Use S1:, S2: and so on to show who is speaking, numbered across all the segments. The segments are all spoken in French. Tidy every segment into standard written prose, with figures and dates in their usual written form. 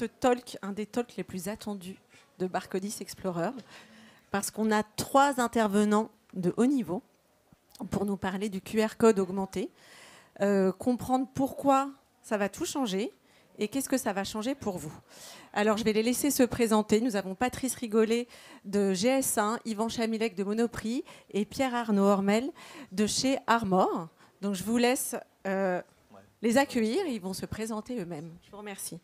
S1: ce talk, un des talks les plus attendus de Barcodis Explorer, parce qu'on a 3 intervenants de haut niveau pour nous parler du QR code augmenté, comprendre pourquoi ça va tout changer et qu'est-ce que ça va changer pour vous. Alors, je vais les laisser se présenter. Nous avons Patrice Rigolet de GS1, Yvan Chamilec de Monoprix et Pierre-Arnaud Hormel de chez Armor. Donc, je vous laisse les accueillir et ils vont se présenter eux-mêmes. Je vous remercie.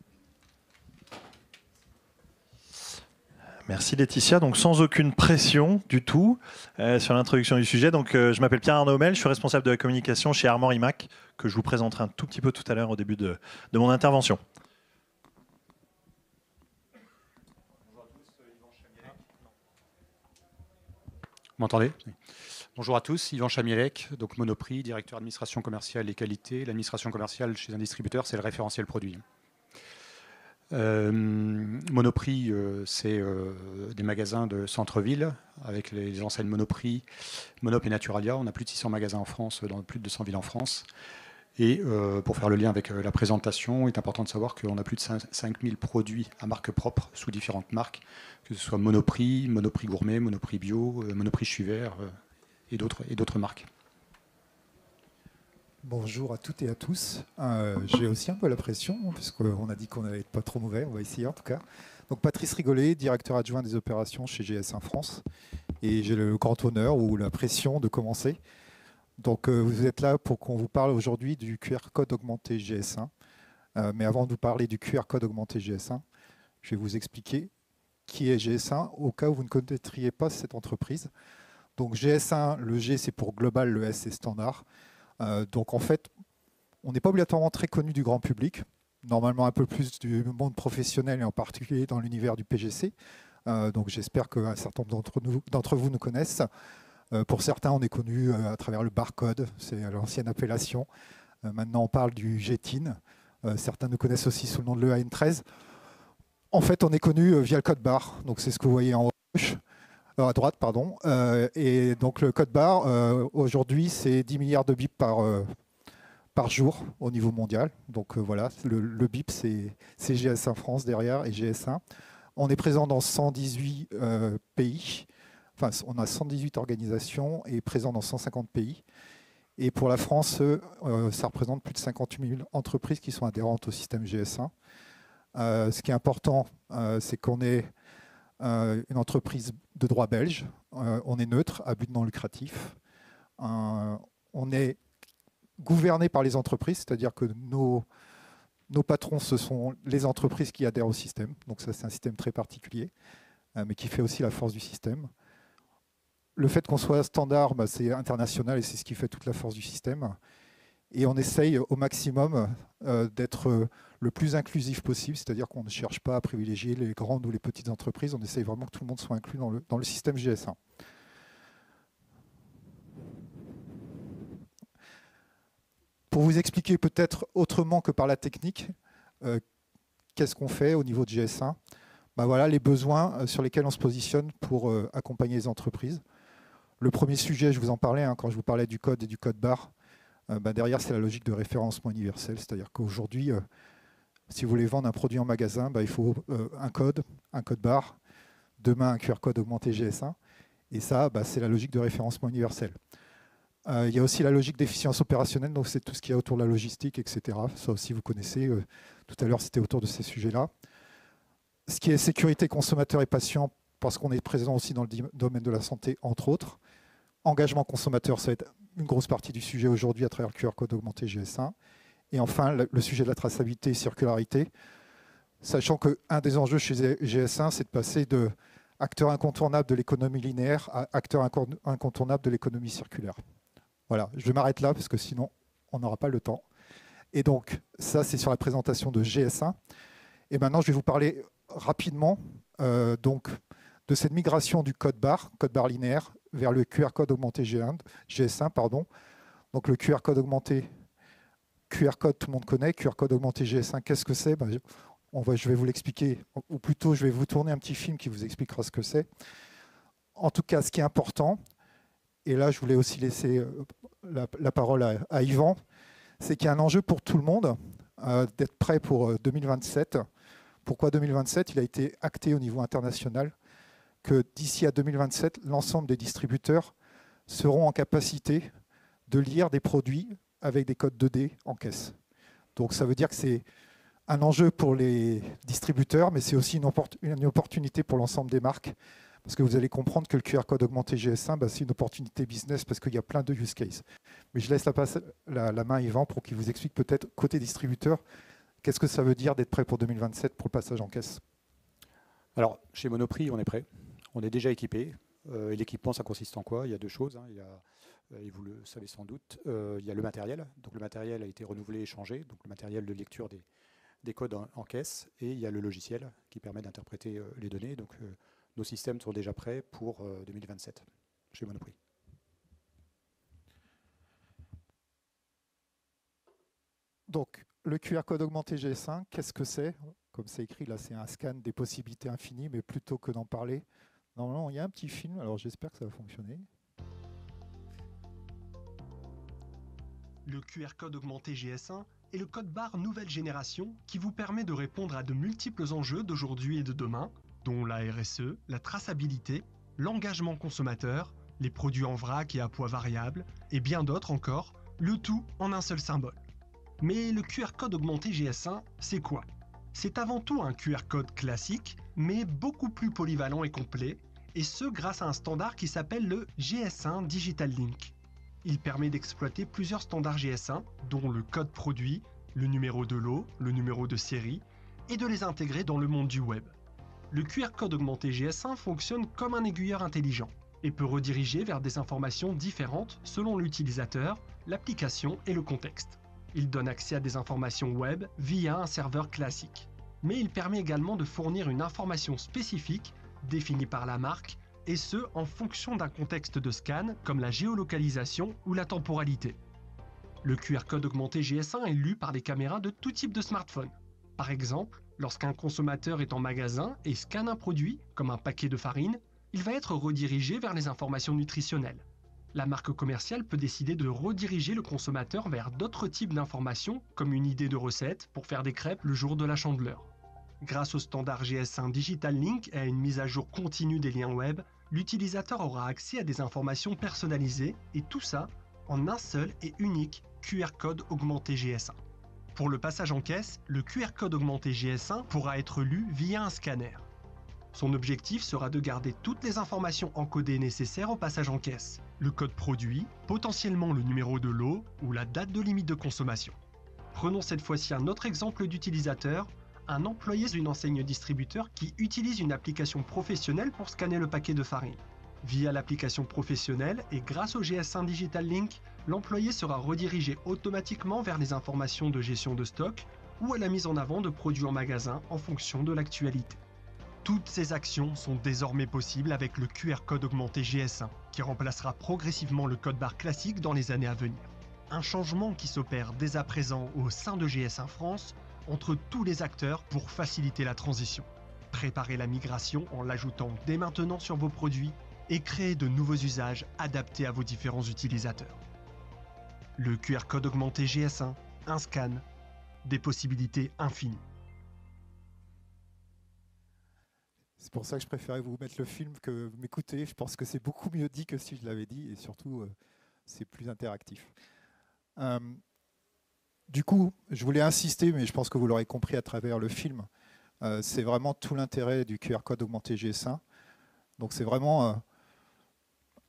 S2: Merci Laetitia. Donc sans aucune pression du tout sur l'introduction du sujet. Donc je m'appelle Pierre-Arnaud Hormel, je suis responsable de la communication chez Armor IMAC, que je vous présenterai un tout petit peu tout à l'heure au début de mon intervention.
S3: Vous m'entendez ? Bonjour à tous, Yvan Chamielec, donc Monoprix, directeur administration commerciale et qualité. L'administration commerciale chez un distributeur, c'est le référentiel produit. Monoprix, c'est des magasins de centre-ville avec les enseignes Monoprix, Monop et Naturalia. On a plus de 600 magasins en France, dans plus de 200 villes en France. Et pour faire le lien avec la présentation, il est important de savoir qu'on a plus de 5000 produits à marque propre sous différentes marques, que ce soit Monoprix, Monoprix Gourmet, Monoprix Bio, Monoprix Chuvert et d'autres marques.
S4: Bonjour à toutes et à tous. J'ai aussi un peu la pression, puisqu'on a dit qu'on n'allait pas trop mauvais, on va essayer en tout cas. Donc Patrice Rigolet, directeur adjoint des opérations chez GS1 France. Et j'ai le grand honneur ou la pression de commencer. Donc vous êtes là pour qu'on vous parle aujourd'hui du QR code augmenté GS1. Mais avant de vous parler du QR code augmenté GS1, je vais vous expliquer qui est GS1 au cas où vous ne connaîtriez pas cette entreprise. Donc GS1, le G c'est pour global, le S c'est standard. Donc en fait, on n'est pas obligatoirement très connu du grand public, normalement un peu plus du monde professionnel et en particulier dans l'univers du PGC. Donc j'espère qu'un certain nombre d'entre vous nous connaissent. Pour certains, on est connu à travers le barcode, c'est l'ancienne appellation. Maintenant, on parle du GTIN. Certains nous connaissent aussi sous le nom de l'EAN13. En fait, on est connu via le code barre. Donc c'est ce que vous voyez en haut à gauche. À droite, pardon. Et donc le code barre, aujourd'hui, c'est 10 milliards de bips par jour au niveau mondial. Donc voilà, le bip, c'est GS1 France derrière et GS1. On est présent dans 118 pays. Enfin, on a 118 organisations et présent dans 150 pays. Et pour la France, ça représente plus de 58 000 entreprises qui sont adhérentes au système GS1. Ce qui est important, c'est qu'on est une entreprise de droit belge, on est neutre, à but non lucratif. On est gouverné par les entreprises, c'est-à-dire que nos patrons, ce sont les entreprises qui adhèrent au système. Donc ça, c'est un système très particulier, mais qui fait aussi la force du système. Le fait qu'on soit standard, c'est international et c'est ce qui fait toute la force du système. Et on essaye au maximum d'être le plus inclusif possible, c'est-à-dire qu'on ne cherche pas à privilégier les grandes ou les petites entreprises, on essaye vraiment que tout le monde soit inclus dans le système GS1. Pour vous expliquer peut-être autrement que par la technique, qu'est-ce qu'on fait au niveau de GS1 ? Voilà les besoins sur lesquels on se positionne pour accompagner les entreprises. Le premier sujet, je vous en parlais quand je vous parlais du code et du code barre. Derrière, c'est la logique de référencement universel, c'est-à-dire qu'aujourd'hui, si vous voulez vendre un produit en magasin, il faut un code barre, demain un QR code augmenté GS1, et ça, c'est la logique de référencement universel. Il y a aussi la logique d'efficience opérationnelle, donc c'est tout ce qu'il y a autour de la logistique, etc. Ça aussi, vous connaissez, tout à l'heure, c'était autour de ces sujets-là. Ce qui est sécurité consommateur et patient, parce qu'on est présent aussi dans le domaine de la santé, entre autres. Engagement consommateur, ça va être une grosse partie du sujet aujourd'hui à travers le QR code augmenté GS1. Et enfin, le sujet de la traçabilité et circularité, sachant qu'un des enjeux chez GS1, c'est de passer de acteur incontournable de l'économie linéaire à acteur incontournable de l'économie circulaire. Voilà, je m'arrête là parce que sinon, on n'aura pas le temps. Et donc, ça, c'est sur la présentation de GS1. Et maintenant, je vais vous parler rapidement de cette migration du code barre linéaire, vers le QR code augmenté GS1. Donc le QR code augmenté, QR code tout le monde connaît, QR code augmenté GS1, qu'est-ce que c'est ? Je vais vous l'expliquer, ou plutôt je vais vous tourner un petit film qui vous expliquera ce que c'est. En tout cas, ce qui est important, et là je voulais aussi laisser la parole à Yvan, c'est qu'il y a un enjeu pour tout le monde d'être prêt pour 2027 Pourquoi 2027? Il a été acté au niveau international que d'ici à 2027, l'ensemble des distributeurs seront en capacité de lire des produits avec des codes 2D en caisse. Donc ça veut dire que c'est un enjeu pour les distributeurs, mais c'est aussi une opportunité pour l'ensemble des marques. Parce que vous allez comprendre que le QR code augmenté GS1, c'est une opportunité business parce qu'il y a plein de use cases. Mais je laisse la main à Yvan pour qu'il vous explique peut-être côté distributeur, qu'est-ce que ça veut dire d'être prêt pour 2027 pour le passage en caisse.
S3: Alors, chez Monoprix, on est prêt. On est déjà équipé. Et l'équipement, ça consiste en quoi? Il y a deux choses. Il y a, et vous le savez sans doute, il y a le matériel. Donc le matériel a été renouvelé et changé. Donc le matériel de lecture des codes en caisse. Et il y a le logiciel qui permet d'interpréter les données. Donc nos systèmes sont déjà prêts pour 2027 chez Monoprix.
S4: Donc, le QR code augmenté GS1, qu'est-ce que c'est? Comme c'est écrit, là, c'est un scan des possibilités infinies, mais plutôt que d'en parler, normalement, il y a un petit film, alors j'espère que ça va fonctionner.
S5: Le QR code augmenté GS1 est le code barre nouvelle génération qui vous permet de répondre à de multiples enjeux d'aujourd'hui et de demain, dont la RSE, la traçabilité, l'engagement consommateur, les produits en vrac et à poids variable, et bien d'autres encore, le tout en un seul symbole. Mais le QR code augmenté GS1, c'est quoi? C'est avant tout un QR code classique, mais beaucoup plus polyvalent et complet, et ce grâce à un standard qui s'appelle le GS1 Digital Link. Il permet d'exploiter plusieurs standards GS1, dont le code produit, le numéro de lot, le numéro de série, et de les intégrer dans le monde du web. Le QR code augmenté GS1 fonctionne comme un aiguilleur intelligent et peut rediriger vers des informations différentes selon l'utilisateur, l'application et le contexte. Il donne accès à des informations web via un serveur classique. Mais il permet également de fournir une information spécifique définie par la marque, et ce en fonction d'un contexte de scan comme la géolocalisation ou la temporalité. Le QR code augmenté GS1 est lu par les caméras de tout type de smartphone. Par exemple, lorsqu'un consommateur est en magasin et scanne un produit, comme un paquet de farine, il va être redirigé vers les informations nutritionnelles. La marque commerciale peut décider de rediriger le consommateur vers d'autres types d'informations, comme une idée de recette pour faire des crêpes le jour de la Chandeleur. Grâce au standard GS1 Digital Link et à une mise à jour continue des liens web, l'utilisateur aura accès à des informations personnalisées, et tout ça en un seul et unique QR code augmenté GS1. Pour le passage en caisse, le QR code augmenté GS1 pourra être lu via un scanner. Son objectif sera de garder toutes les informations encodées nécessaires au passage en caisse. Le code produit, potentiellement le numéro de lot ou la date de limite de consommation. Prenons cette fois-ci un autre exemple d'utilisateur, un employé d'une enseigne distributeur qui utilise une application professionnelle pour scanner le paquet de farine. Via l'application professionnelle et grâce au GS1 Digital Link, l'employé sera redirigé automatiquement vers les informations de gestion de stock ou à la mise en avant de produits en magasin en fonction de l'actualité. Toutes ces actions sont désormais possibles avec le QR code augmenté GS1, qui remplacera progressivement le code barre classique dans les années à venir. Un changement qui s'opère dès à présent au sein de GS1 France, entre tous les acteurs pour faciliter la transition. Préparez la migration en l'ajoutant dès maintenant sur vos produits et créer de nouveaux usages adaptés à vos différents utilisateurs. Le QR code augmenté GS1, un scan, des possibilités infinies.
S4: C'est pour ça que je préférais vous mettre le film que m'écouter. Je pense que c'est beaucoup mieux dit que si je l'avais dit, et surtout, c'est plus interactif. Du coup, je voulais insister, mais je pense que vous l'aurez compris à travers le film, c'est vraiment tout l'intérêt du QR code augmenté GS1. Donc c'est vraiment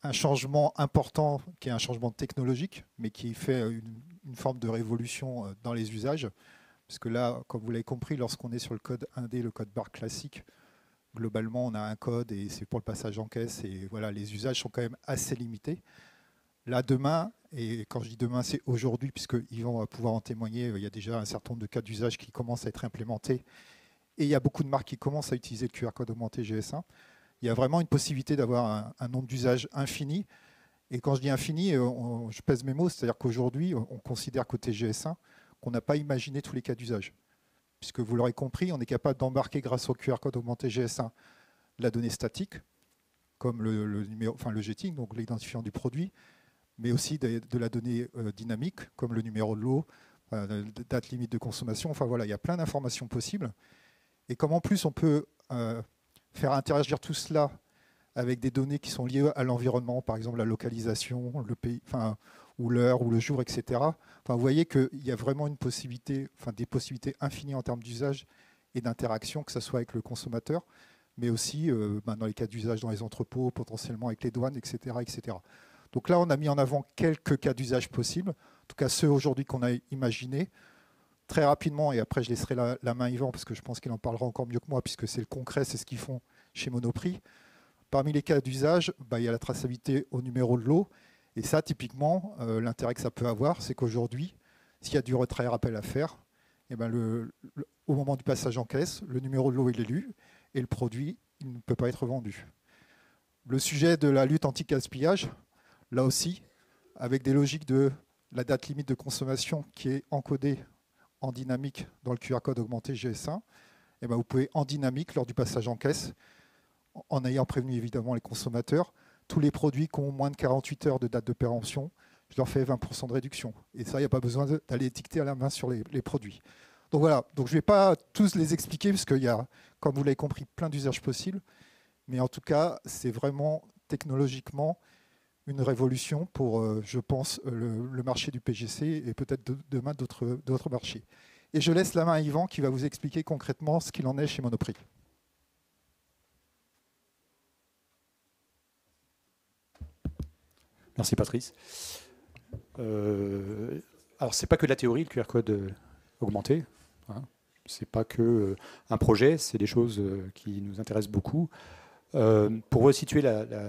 S4: un changement important, qui est un changement technologique, mais qui fait une forme de révolution dans les usages. Parce que là, comme vous l'avez compris, lorsqu'on est sur le code 1D, le code barre classique, globalement, on a un code et c'est pour le passage en caisse. Et voilà, les usages sont quand même assez limités. Là, demain, et quand je dis demain, c'est aujourd'hui, puisque Yvan va pouvoir en témoigner, il y a déjà un certain nombre de cas d'usage qui commencent à être implémentés. Et il y a beaucoup de marques qui commencent à utiliser le QR code augmenté GS1. Il y a vraiment une possibilité d'avoir un nombre d'usages infini. Et quand je dis infini, je pèse mes mots, c'est-à-dire qu'aujourd'hui, on considère côté GS1 qu'on n'a pas imaginé tous les cas d'usage. Puisque vous l'aurez compris, on est capable d'embarquer grâce au QR code augmenté GS1 la donnée statique, comme le GTIN, donc l'identifiant du produit, mais aussi de la donnée dynamique, comme le numéro de lot, date limite de consommation. Enfin voilà, il y a plein d'informations possibles. Et comme en plus on peut faire interagir tout cela avec des données qui sont liées à l'environnement, par exemple la localisation, le pays, ou l'heure, ou le jour, etc. Vous voyez qu'il y a vraiment une possibilité, des possibilités infinies en termes d'usage et d'interaction, que ce soit avec le consommateur, mais aussi dans les cas d'usage dans les entrepôts, potentiellement avec les douanes, etc., etc. Donc là, on a mis en avant quelques cas d'usage possibles, en tout cas ceux aujourd'hui qu'on a imaginés. Très rapidement, et après je laisserai la main à Yvan, parce que je pense qu'il en parlera encore mieux que moi, puisque c'est le concret, c'est ce qu'ils font chez Monoprix. Parmi les cas d'usage, il y a la traçabilité au numéro de lot. Et ça, typiquement, l'intérêt que ça peut avoir, c'est qu'aujourd'hui, s'il y a du retrait rappel à faire, au moment du passage en caisse, le numéro de lot il est lu et le produit il ne peut pas être vendu. Le sujet de la lutte anti-gaspillage, là aussi, avec des logiques de la date limite de consommation qui est encodée en dynamique dans le QR code augmenté GS1, vous pouvez en dynamique, lors du passage en caisse, en ayant prévenu évidemment les consommateurs, tous les produits qui ont moins de 48 heures de date de péremption, je leur fais 20% de réduction. Et ça, il n'y a pas besoin d'aller étiqueter à la main sur les produits. Donc voilà, donc je ne vais pas tous les expliquer, parce qu'il y a, comme vous l'avez compris, plein d'usages possibles. Mais en tout cas, c'est vraiment technologiquement une révolution pour, je pense, le marché du PGC et peut-être demain d'autres marchés. Et je laisse la main à Yvan qui va vous expliquer concrètement ce qu'il en est chez Monoprix.
S3: Merci Patrice. Alors, ce n'est pas que de la théorie, le QR code augmenté. Hein. Ce n'est pas que un projet, c'est des choses qui nous intéressent beaucoup. Pour resituer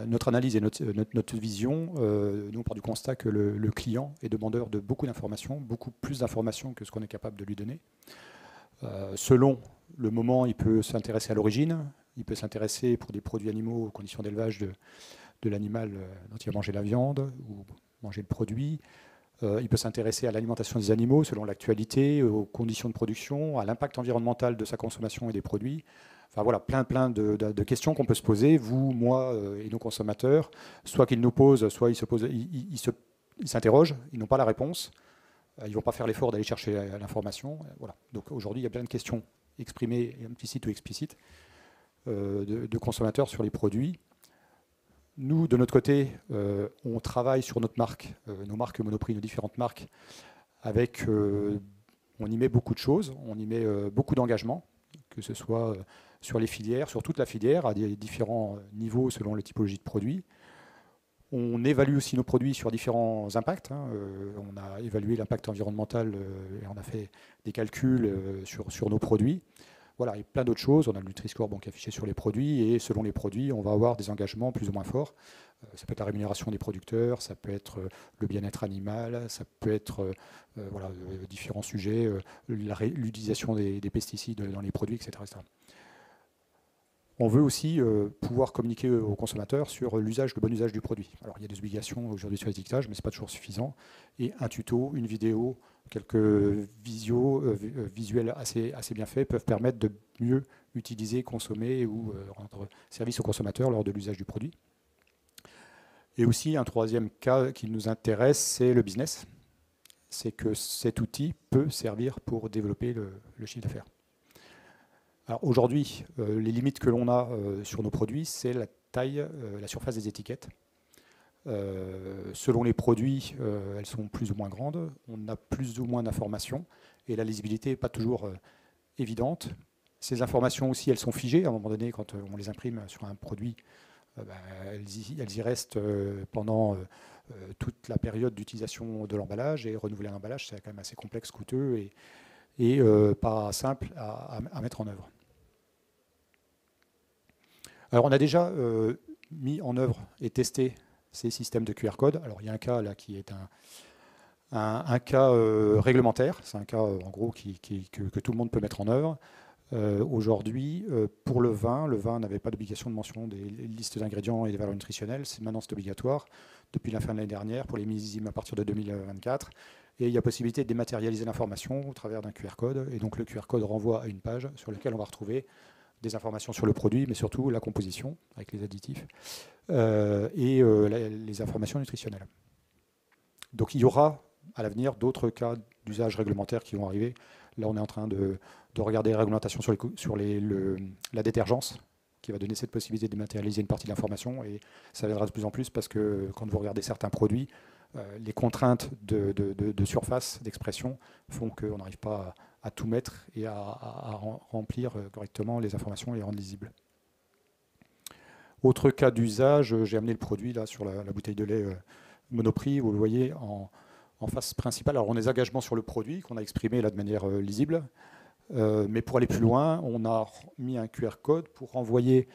S3: notre analyse et notre vision, nous on part du constat que le client est demandeur de beaucoup d'informations, beaucoup plus d'informations que ce qu'on est capable de lui donner. Selon le moment, il peut s'intéresser à l'origine, il peut s'intéresser pour des produits animaux aux conditions d'élevage de l'animal dont il va manger la viande ou manger le produit. Il peut s'intéresser à l'alimentation des animaux selon l'actualité, aux conditions de production, à l'impact environnemental de sa consommation et des produits. Enfin voilà, plein de questions qu'on peut se poser, vous, moi et nos consommateurs, soit qu'ils nous posent, soit ils s'interrogent, ils n'ont pas la réponse, ils ne vont pas faire l'effort d'aller chercher l'information. Voilà. Donc aujourd'hui, il y a plein de questions exprimées, implicites ou explicites, de consommateurs sur les produits. Nous, de notre côté, on travaille sur notre marque, nos marques Monoprix, nos différentes marques, avec, on y met beaucoup de choses, on y met beaucoup d'engagement, que ce soit sur les filières, sur toute la filière, à des différents niveaux selon la typologie de produits. On évalue aussi nos produits sur différents impacts. Hein. On a évalué l'impact environnemental et on a fait des calculs sur nos produits. Voilà, et plein d'autres choses. On a le Nutri-Score qui est affiché sur les produits et selon les produits, on va avoir des engagements plus ou moins forts. Ça peut être la rémunération des producteurs, ça peut être le bien-être animal, ça peut être différents sujets, l'utilisation des pesticides dans les produits, etc. etc. On veut aussi pouvoir communiquer aux consommateurs sur le bon usage du produit. Alors il y a des obligations aujourd'hui sur l'étiquetage, mais ce n'est pas toujours suffisant. Et un tuto, une vidéo, quelques visuels assez bien faits peuvent permettre de mieux utiliser, consommer ou rendre service aux consommateurs lors de l'usage du produit. Et aussi un troisième cas qui nous intéresse, c'est le business. C'est que cet outil peut servir pour développer le chiffre d'affaires. Alors aujourd'hui, les limites que l'on a sur nos produits, c'est la taille, la surface des étiquettes. Selon les produits, elles sont plus ou moins grandes, on a plus ou moins d'informations et la lisibilité n'est pas toujours évidente. Ces informations aussi, elles sont figées. À un moment donné, quand on les imprime sur un produit, elles y restent pendant toute la période d'utilisation de l'emballage, et renouveler un emballage, c'est quand même assez complexe, coûteux et pas simple à mettre en œuvre. Alors on a déjà mis en œuvre et testé ces systèmes de QR code. Alors il y a un cas là qui est un cas réglementaire, c'est un cas en gros que tout le monde peut mettre en œuvre. Aujourd'hui, pour le vin n'avait pas d'obligation de mention des listes d'ingrédients et des valeurs nutritionnelles. Maintenant c'est obligatoire depuis la fin de l'année dernière pour les millésimes à partir de 2024. Et il y a possibilité de dématérialiser l'information au travers d'un QR code. Et donc le QR code renvoie à une page sur laquelle on va retrouver des informations sur le produit, mais surtout la composition avec les additifs et les informations nutritionnelles. Donc il y aura à l'avenir d'autres cas d'usage réglementaire qui vont arriver Là, on est en train de regarder les réglementations sur la détergence, qui va donner cette possibilité de dématérialiser une partie de l'information. Et ça viendra de plus en plus parce que quand vous regardez certains produits, les contraintes de surface, d'expression, font qu'on n'arrive pas à tout mettre et à remplir correctement les informations et les rendre lisibles. Autre cas d'usage, j'ai amené le produit là sur la bouteille de lait Monoprix, vous le voyez en face principale. Alors on a des engagements sur le produit qu'on a exprimé là de manière lisible, mais pour aller plus loin, on a mis un QR code pour renvoyer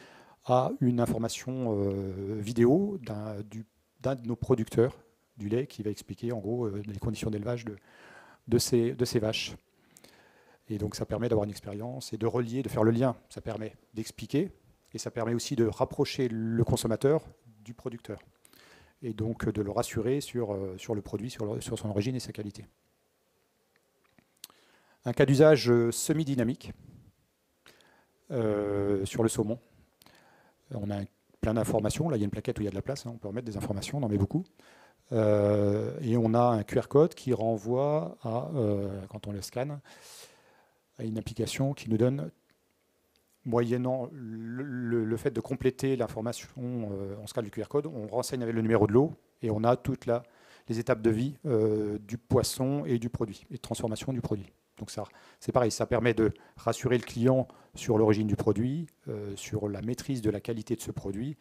S3: à une information vidéo d'un de nos producteurs du lait qui va expliquer en gros les conditions d'élevage de ces vaches. Et donc ça permet d'avoir une expérience et de relier, de faire le lien. Ça permet d'expliquer et ça permet aussi de rapprocher le consommateur du producteur et donc de le rassurer sur le produit, sur son origine et sa qualité. Un cas d'usage semi-dynamique sur le saumon. On a plein d'informations. Là, il y a une plaquette où il y a de la place. On peut remettre des informations, on en met beaucoup. Et on a un QR code qui renvoie quand on le scanne, à une application qui nous donne, moyennant le fait de compléter l'information, on scanne le QR code, on renseigne avec le numéro de l'eau et on a toutes les étapes de vie du poisson et du produit, et de transformation du produit. Donc ça, c'est pareil, ça permet de rassurer le client sur l'origine du produit, sur la maîtrise de la qualité de ce produit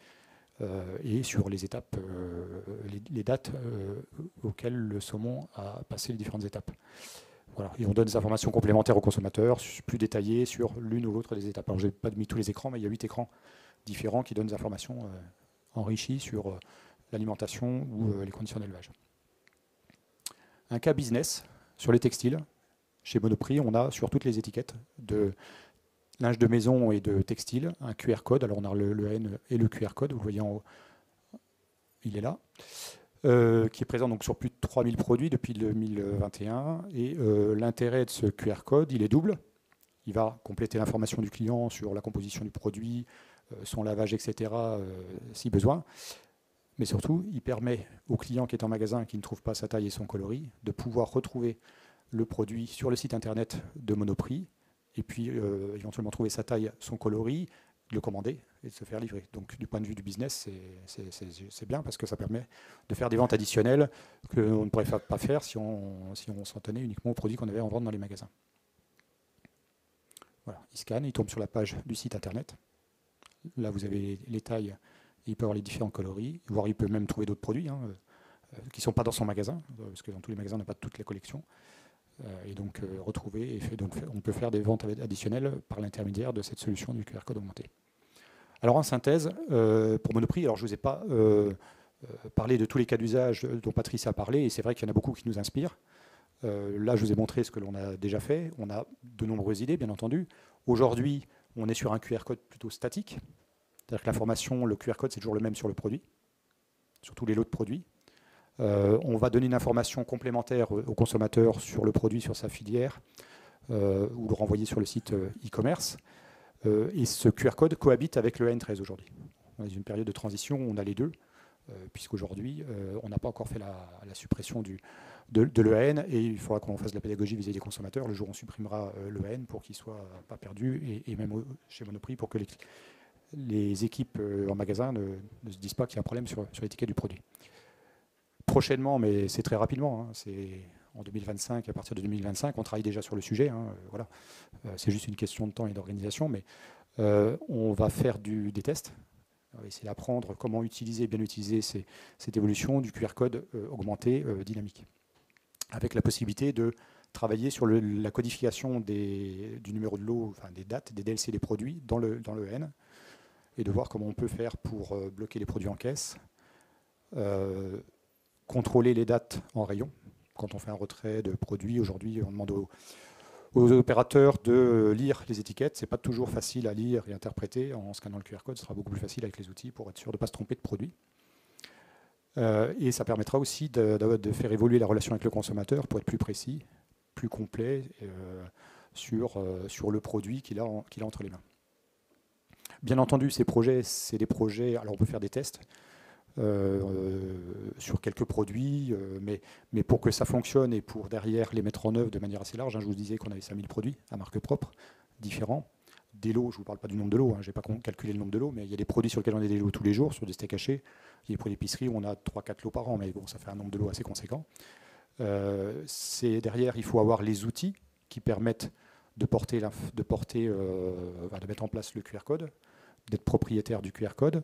S3: et sur les étapes, les dates auxquelles le saumon a passé les différentes étapes. Voilà. Et on donne des informations complémentaires aux consommateurs, plus détaillées sur l'une ou l'autre des étapes. Alors, je n'ai pas mis tous les écrans, mais il y a 8 écrans différents qui donnent des informations enrichies sur l'alimentation ou les conditions d'élevage. Un cas business sur les textiles. Chez Monoprix, on a sur toutes les étiquettes de linge de maison et de textile un QR code. Alors, on a le N et le QR code, vous le voyez en haut, il est là. Qui est présent donc sur plus de 3000 produits depuis 2021. Et l'intérêt de ce QR code, il est double. Il va compléter l'information du client sur la composition du produit, son lavage, etc., si besoin. Mais surtout, il permet au client qui est en magasin et qui ne trouve pas sa taille et son coloris de pouvoir retrouver le produit sur le site internet de Monoprix et puis éventuellement trouver sa taille, son coloris, de le commander et de se faire livrer. Donc du point de vue du business, c'est bien parce que ça permet de faire des ventes additionnelles qu'on ne pourrait pas faire si on s'en tenait uniquement aux produits qu'on avait en vente dans les magasins. Voilà, il scanne, il tombe sur la page du site internet. Là, vous avez les tailles, il peut avoir les différents coloris, voire il peut même trouver d'autres produits qui ne sont pas dans son magasin, parce que dans tous les magasins, on n'a pas toute la collection. Et donc retrouver, on peut faire des ventes additionnelles par l'intermédiaire de cette solution du QR code augmenté. Alors en synthèse, pour Monoprix, alors je ne vous ai pas parlé de tous les cas d'usage dont Patrice a parlé, et c'est vrai qu'il y en a beaucoup qui nous inspirent. Là, je vous ai montré ce que l'on a déjà fait. On a de nombreuses idées, bien entendu. Aujourd'hui, on est sur un QR code plutôt statique, c'est-à-dire que l'information, le QR code, c'est toujours le même sur le produit, sur tous les lots de produits. On va donner une information complémentaire au consommateur sur le produit, sur sa filière, ou le renvoyer sur le site e-commerce. Et ce QR code cohabite avec le AN13 aujourd'hui. On est dans une période de transition où on a les deux, puisqu'aujourd'hui, on n'a pas encore fait la suppression de l'EAN, et il faudra qu'on fasse de la pédagogie vis-à-vis des consommateurs. Le jour où on supprimera l'EAN pour qu'il ne soit pas perdu, et même chez Monoprix, pour que les équipes en magasin ne se disent pas qu'il y a un problème sur l'étiquette du produit. Prochainement, mais c'est très rapidement, c'est en 2025, à partir de 2025, on travaille déjà sur le sujet. Voilà. C'est juste une question de temps et d'organisation, mais on va faire des tests. On va essayer d'apprendre comment bien utiliser cette évolution du QR code augmenté dynamique, avec la possibilité de travailler sur la codification du numéro de lot, enfin des dates, des DLC des produits dans le N, et de voir comment on peut faire pour bloquer les produits en caisse, contrôler les dates en rayon. Quand on fait un retrait de produits, aujourd'hui, on demande aux opérateurs de lire les étiquettes. Ce n'est pas toujours facile à lire et interpréter. En scannant le QR code, ce sera beaucoup plus facile avec les outils pour être sûr de ne pas se tromper de produit. Et ça permettra aussi de faire évoluer la relation avec le consommateur pour être plus précis, plus complet sur le produit qu'il a entre les mains. Bien entendu, ces projets, c'est des projets... Alors, on peut faire des tests. sur quelques produits, mais pour que ça fonctionne et pour derrière les mettre en œuvre de manière assez large, hein, je vous disais qu'on avait 5000 produits à marque propre, différents. Des lots, je ne vous parle pas du nombre de lots, hein, je n'ai pas calculé le nombre de lots, mais il y a des produits sur lesquels on a des lots tous les jours, sur des steaks hachés. Il y a des produits d'épicerie où on a 3-4 lots par an, mais bon, ça fait un nombre de lots assez conséquent. Derrière, il faut avoir les outils qui permettent de mettre en place le QR code, d'être propriétaire du QR code,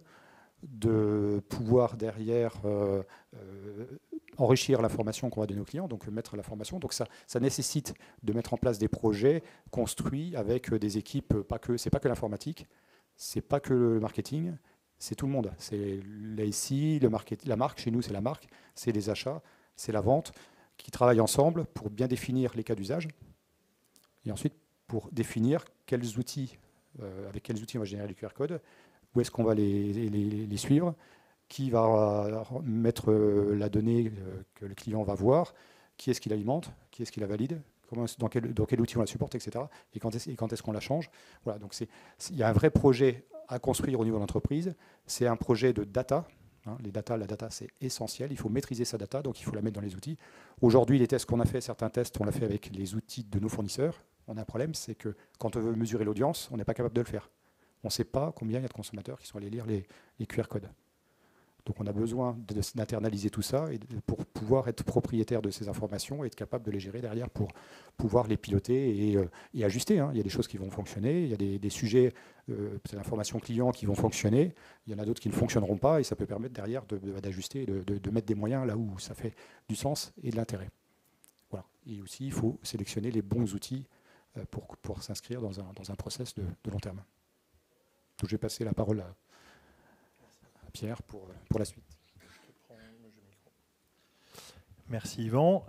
S3: de pouvoir derrière enrichir l'information qu'on va donner aux clients, donc mettre la formation. Donc ça nécessite de mettre en place des projets construits avec des équipes, c'est pas que l'informatique, c'est pas que le marketing, c'est tout le monde. C'est l'ASI, la marque, chez nous c'est la marque, c'est les achats, c'est la vente, qui travaillent ensemble pour bien définir les cas d'usage, et ensuite pour définir avec quels outils on va générer le QR code, où est-ce qu'on va les suivre, qui va mettre la donnée que le client va voir, qui est-ce qui l'alimente, qui est-ce qui la valide, dans quel outil on la supporte, etc. Et quand est-ce qu'on la change. Voilà, donc il y a un vrai projet à construire au niveau de l'entreprise. C'est un projet de data. Hein, la data, c'est essentiel. Il faut maîtriser sa data, donc il faut la mettre dans les outils. Aujourd'hui, les tests qu'on a fait, certains tests, on l'a fait avec les outils de nos fournisseurs. On a un problème, c'est que quand on veut mesurer l'audience, on n'est pas capable de le faire. On ne sait pas combien il y a de consommateurs qui sont allés lire les QR codes. Donc on a besoin d'internaliser tout ça pour pouvoir être propriétaire de ces informations et être capable de les gérer derrière pour pouvoir les piloter et ajuster. Hein. Il y a des choses qui vont fonctionner, il y a des sujets, c'est l'information client qui vont fonctionner, il y en a d'autres qui ne fonctionneront pas et ça peut permettre derrière d'ajuster, de mettre des moyens là où ça fait du sens et de l'intérêt. Voilà. Et aussi, il faut sélectionner les bons outils pour s'inscrire dans un process de long terme. Donc je vais passer la parole à Pierre pour la suite.
S2: Merci Yvan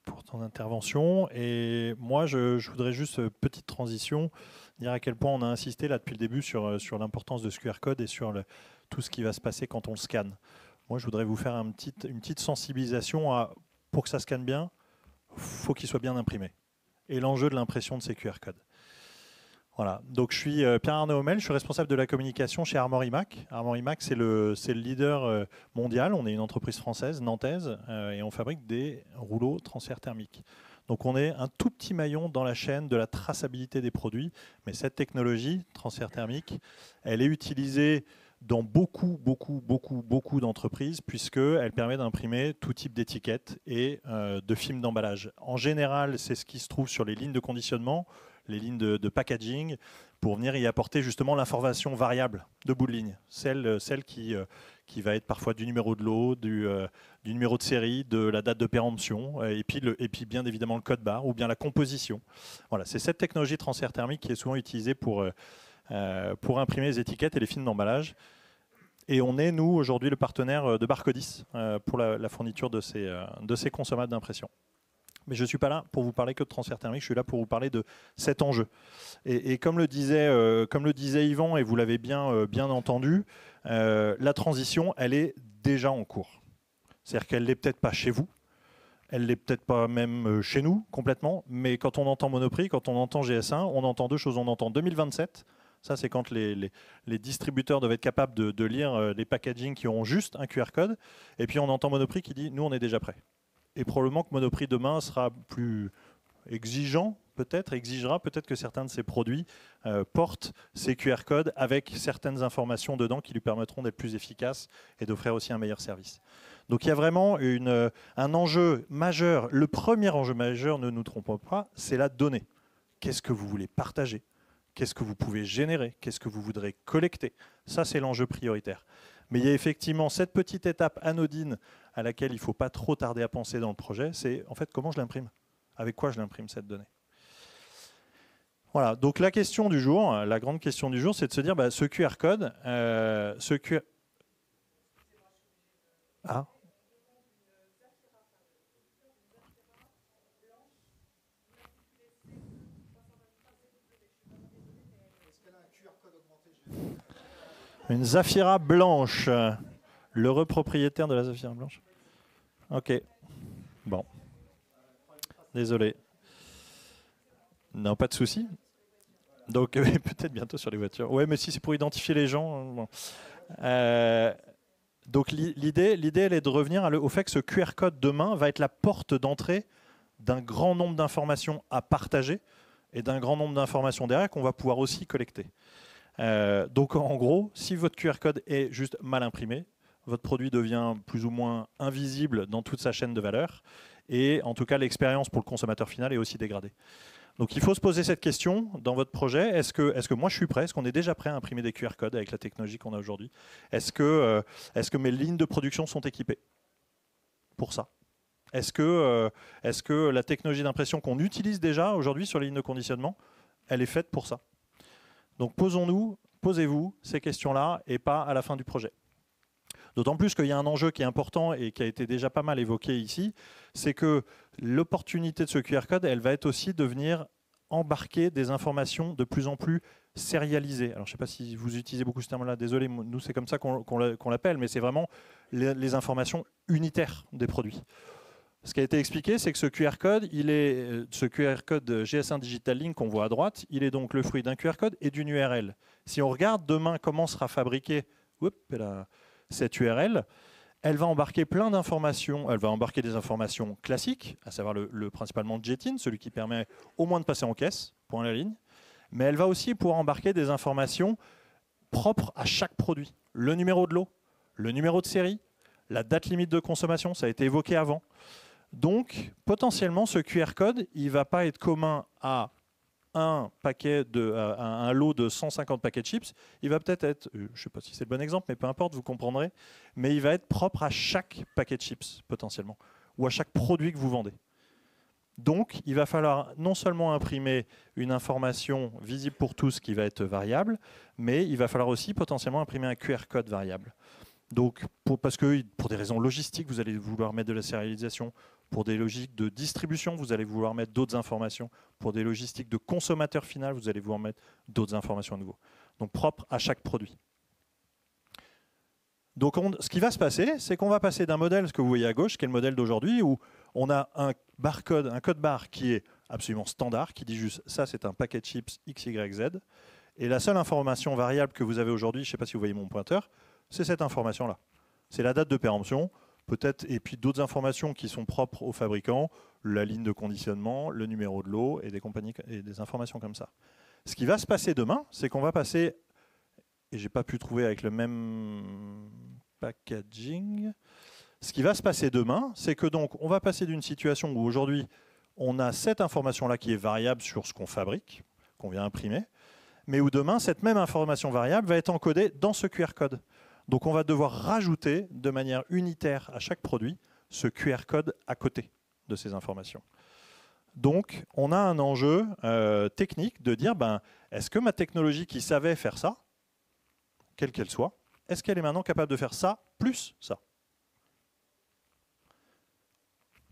S2: pour ton intervention. Et moi, je voudrais juste, petite transition, dire à quel point on a insisté là depuis le début sur l'importance de ce QR code et sur tout ce qui va se passer quand on le scanne. Moi, je voudrais vous faire une petite sensibilisation pour que ça scanne bien, il faut qu'il soit bien imprimé. Et l'enjeu de l'impression de ces QR codes. Voilà, donc je suis Pierre-Arnaud Hommel, je suis responsable de la communication chez Armor IMAC. Armor IMAC, c'est le leader mondial, on est une entreprise française, nantaise, et on fabrique des rouleaux transfert thermique. Donc on est un tout petit maillon dans la chaîne de la traçabilité des produits, mais cette technologie, transfert thermique, elle est utilisée dans beaucoup d'entreprises, puisqu'elle permet d'imprimer tout type d'étiquettes et de films d'emballage. En général, c'est ce qui se trouve sur les lignes de conditionnement, les lignes de packaging, pour venir y apporter justement l'information variable de bout de ligne, celle qui va être parfois du numéro de lot, du numéro de série, de la date de péremption, et puis bien évidemment le code barre ou bien la composition. Voilà, c'est cette technologie de transfert thermique qui est souvent utilisée pour imprimer les étiquettes et les films d'emballage. Et on est, nous, aujourd'hui, le partenaire de Barcodis pour la fourniture de ces consommables d'impression. Mais je ne suis pas là pour vous parler que de transfert thermique, je suis là pour vous parler de cet enjeu. Et comme le disait Yvan, et vous l'avez bien entendu, la transition, elle est déjà en cours. C'est-à-dire qu'elle n'est peut-être pas chez vous, elle n'est peut-être pas même chez nous complètement, mais quand on entend Monoprix, quand on entend GS1, on entend deux choses. On entend 2027, ça c'est quand les distributeurs doivent être capables de lire les packaging qui ont juste un QR code, et puis on entend Monoprix qui dit « nous on est déjà prêts ». Et probablement que Monoprix demain sera plus exigeant, exigera peut-être que certains de ses produits portent ces QR codes avec certaines informations dedans qui lui permettront d'être plus efficaces et d'offrir aussi un meilleur service. Donc il y a vraiment un enjeu majeur. Le premier enjeu majeur, ne nous trompons pas, c'est la donnée. Qu'est-ce que vous voulez partager? Qu'est-ce que vous pouvez générer? Qu'est-ce que vous voudrez collecter? Ça, c'est l'enjeu prioritaire. Mais il y a effectivement cette petite étape anodine à laquelle il ne faut pas trop tarder à penser dans le projet, c'est en fait comment je l'imprime, avec quoi je l'imprime cette donnée. Voilà, donc la question du jour, la grande question du jour, c'est de se dire ce QR code, Ah. Une Zafira blanche. Le propriétaire de la Zafira blanche. Ok. Bon. Désolé. Non, pas de souci. Donc peut-être bientôt sur les voitures. Ouais, mais si c'est pour identifier les gens. Bon. Donc l'idée, elle est de revenir au fait que ce QR code demain va être la porte d'entrée d'un grand nombre d'informations à partager et d'un grand nombre d'informations derrière qu'on va pouvoir aussi collecter. Donc en gros, si votre QR code est juste mal imprimé, votre produit devient plus ou moins invisible dans toute sa chaîne de valeur et en tout cas l'expérience pour le consommateur final est aussi dégradée. Donc il faut se poser cette question dans votre projet. Est-ce que moi je suis prêt? Est-ce qu'on est déjà prêt à imprimer des QR codes avec la technologie qu'on a aujourd'hui? Est-ce que mes lignes de production sont équipées pour ça? Est-ce que la technologie d'impression qu'on utilise déjà aujourd'hui sur les lignes de conditionnement, elle est faite pour ça? Donc posez-vous ces questions-là et pas à la fin du projet. D'autant plus qu'il y a un enjeu qui est important et qui a été déjà pas mal évoqué ici, c'est que l'opportunité de ce QR code, elle va être aussi de venir embarquer des informations de plus en plus sérialisées. Alors je ne sais pas si vous utilisez beaucoup ce terme-là, désolé, nous c'est comme ça qu'on l'appelle, mais c'est vraiment les informations unitaires des produits. Ce qui a été expliqué, c'est que ce QR code, ce QR code GS1 Digital Link qu'on voit à droite, il est donc le fruit d'un QR code et d'une URL. Si on regarde demain comment sera fabriqué cette URL, elle va embarquer plein d'informations. Elle va embarquer des informations classiques, à savoir le principalement JET-in, celui qui permet au moins de passer en caisse, point à la ligne. Mais elle va aussi pouvoir embarquer des informations propres à chaque produit. Le numéro de lot, le numéro de série, la date limite de consommation, ça a été évoqué avant. Donc, potentiellement, ce QR code, il ne va pas être commun à un lot de 150 paquets de chips. Il va peut-être être, je ne sais pas si c'est le bon exemple, mais peu importe, vous comprendrez, mais il va être propre à chaque paquet de chips, potentiellement, ou à chaque produit que vous vendez. Donc, il va falloir non seulement imprimer une information visible pour tous qui va être variable, mais il va falloir aussi potentiellement imprimer un QR code variable. Donc, parce que pour des raisons logistiques, vous allez vouloir mettre de la sérialisation. Pour des logiques de distribution, vous allez vouloir mettre d'autres informations. Pour des logistiques de consommateur final, vous allez vouloir mettre d'autres informations à nouveau. Donc, propre à chaque produit. Donc, ce qui va se passer, c'est qu'on va passer d'un modèle, ce que vous voyez à gauche, qui est le modèle d'aujourd'hui, où on a un barcode, un code barre qui est absolument standard, qui dit juste ça, c'est un paquet de chips XYZ. Et la seule information variable que vous avez aujourd'hui, je ne sais pas si vous voyez mon pointeur, c'est cette information-là. C'est la date de péremption, peut-être, et puis d'autres informations qui sont propres aux fabricants, la ligne de conditionnement, le numéro de lot et des informations comme ça. Ce qui va se passer demain, c'est qu'on va passer, et j'ai pas pu trouver avec le même packaging, ce qui va se passer demain, c'est que donc on va passer d'une situation où aujourd'hui on a cette information-là qui est variable sur ce qu'on fabrique, qu'on vient imprimer, mais où demain cette même information variable va être encodée dans ce QR code. Donc on va devoir rajouter de manière unitaire à chaque produit ce QR code à côté de ces informations. Donc on a un enjeu technique de dire est-ce que ma technologie qui savait faire ça, quelle qu'elle soit, est-ce qu'elle est maintenant capable de faire ça plus ça?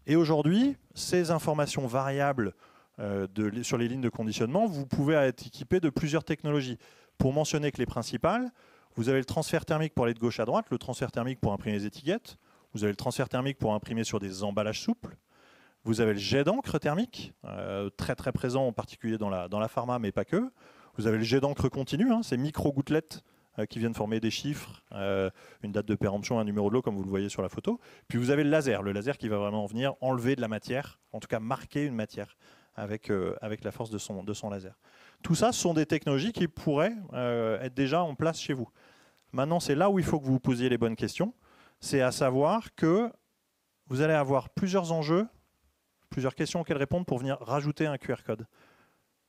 S2: Et aujourd'hui, ces informations variables sur les lignes de conditionnement, vous pouvez être équipé de plusieurs technologies. Pour mentionner que les principales, vous avez le transfert thermique pour aller de gauche à droite, le transfert thermique pour imprimer les étiquettes, vous avez le transfert thermique pour imprimer sur des emballages souples, vous avez le jet d'encre thermique, très très présent en particulier dans la pharma, mais pas que. Vous avez le jet d'encre continu, ces micro-gouttelettes qui viennent former des chiffres, une date de péremption, un numéro de lot, comme vous le voyez sur la photo. Puis vous avez le laser qui va vraiment venir enlever de la matière, en tout cas marquer une matière avec la force de son laser. Tout ça, ce sont des technologies qui pourraient être déjà en place chez vous. Maintenant, c'est là où il faut que vous vous posiez les bonnes questions. C'est à savoir que vous allez avoir plusieurs enjeux, plusieurs questions auxquelles répondre pour venir rajouter un QR code.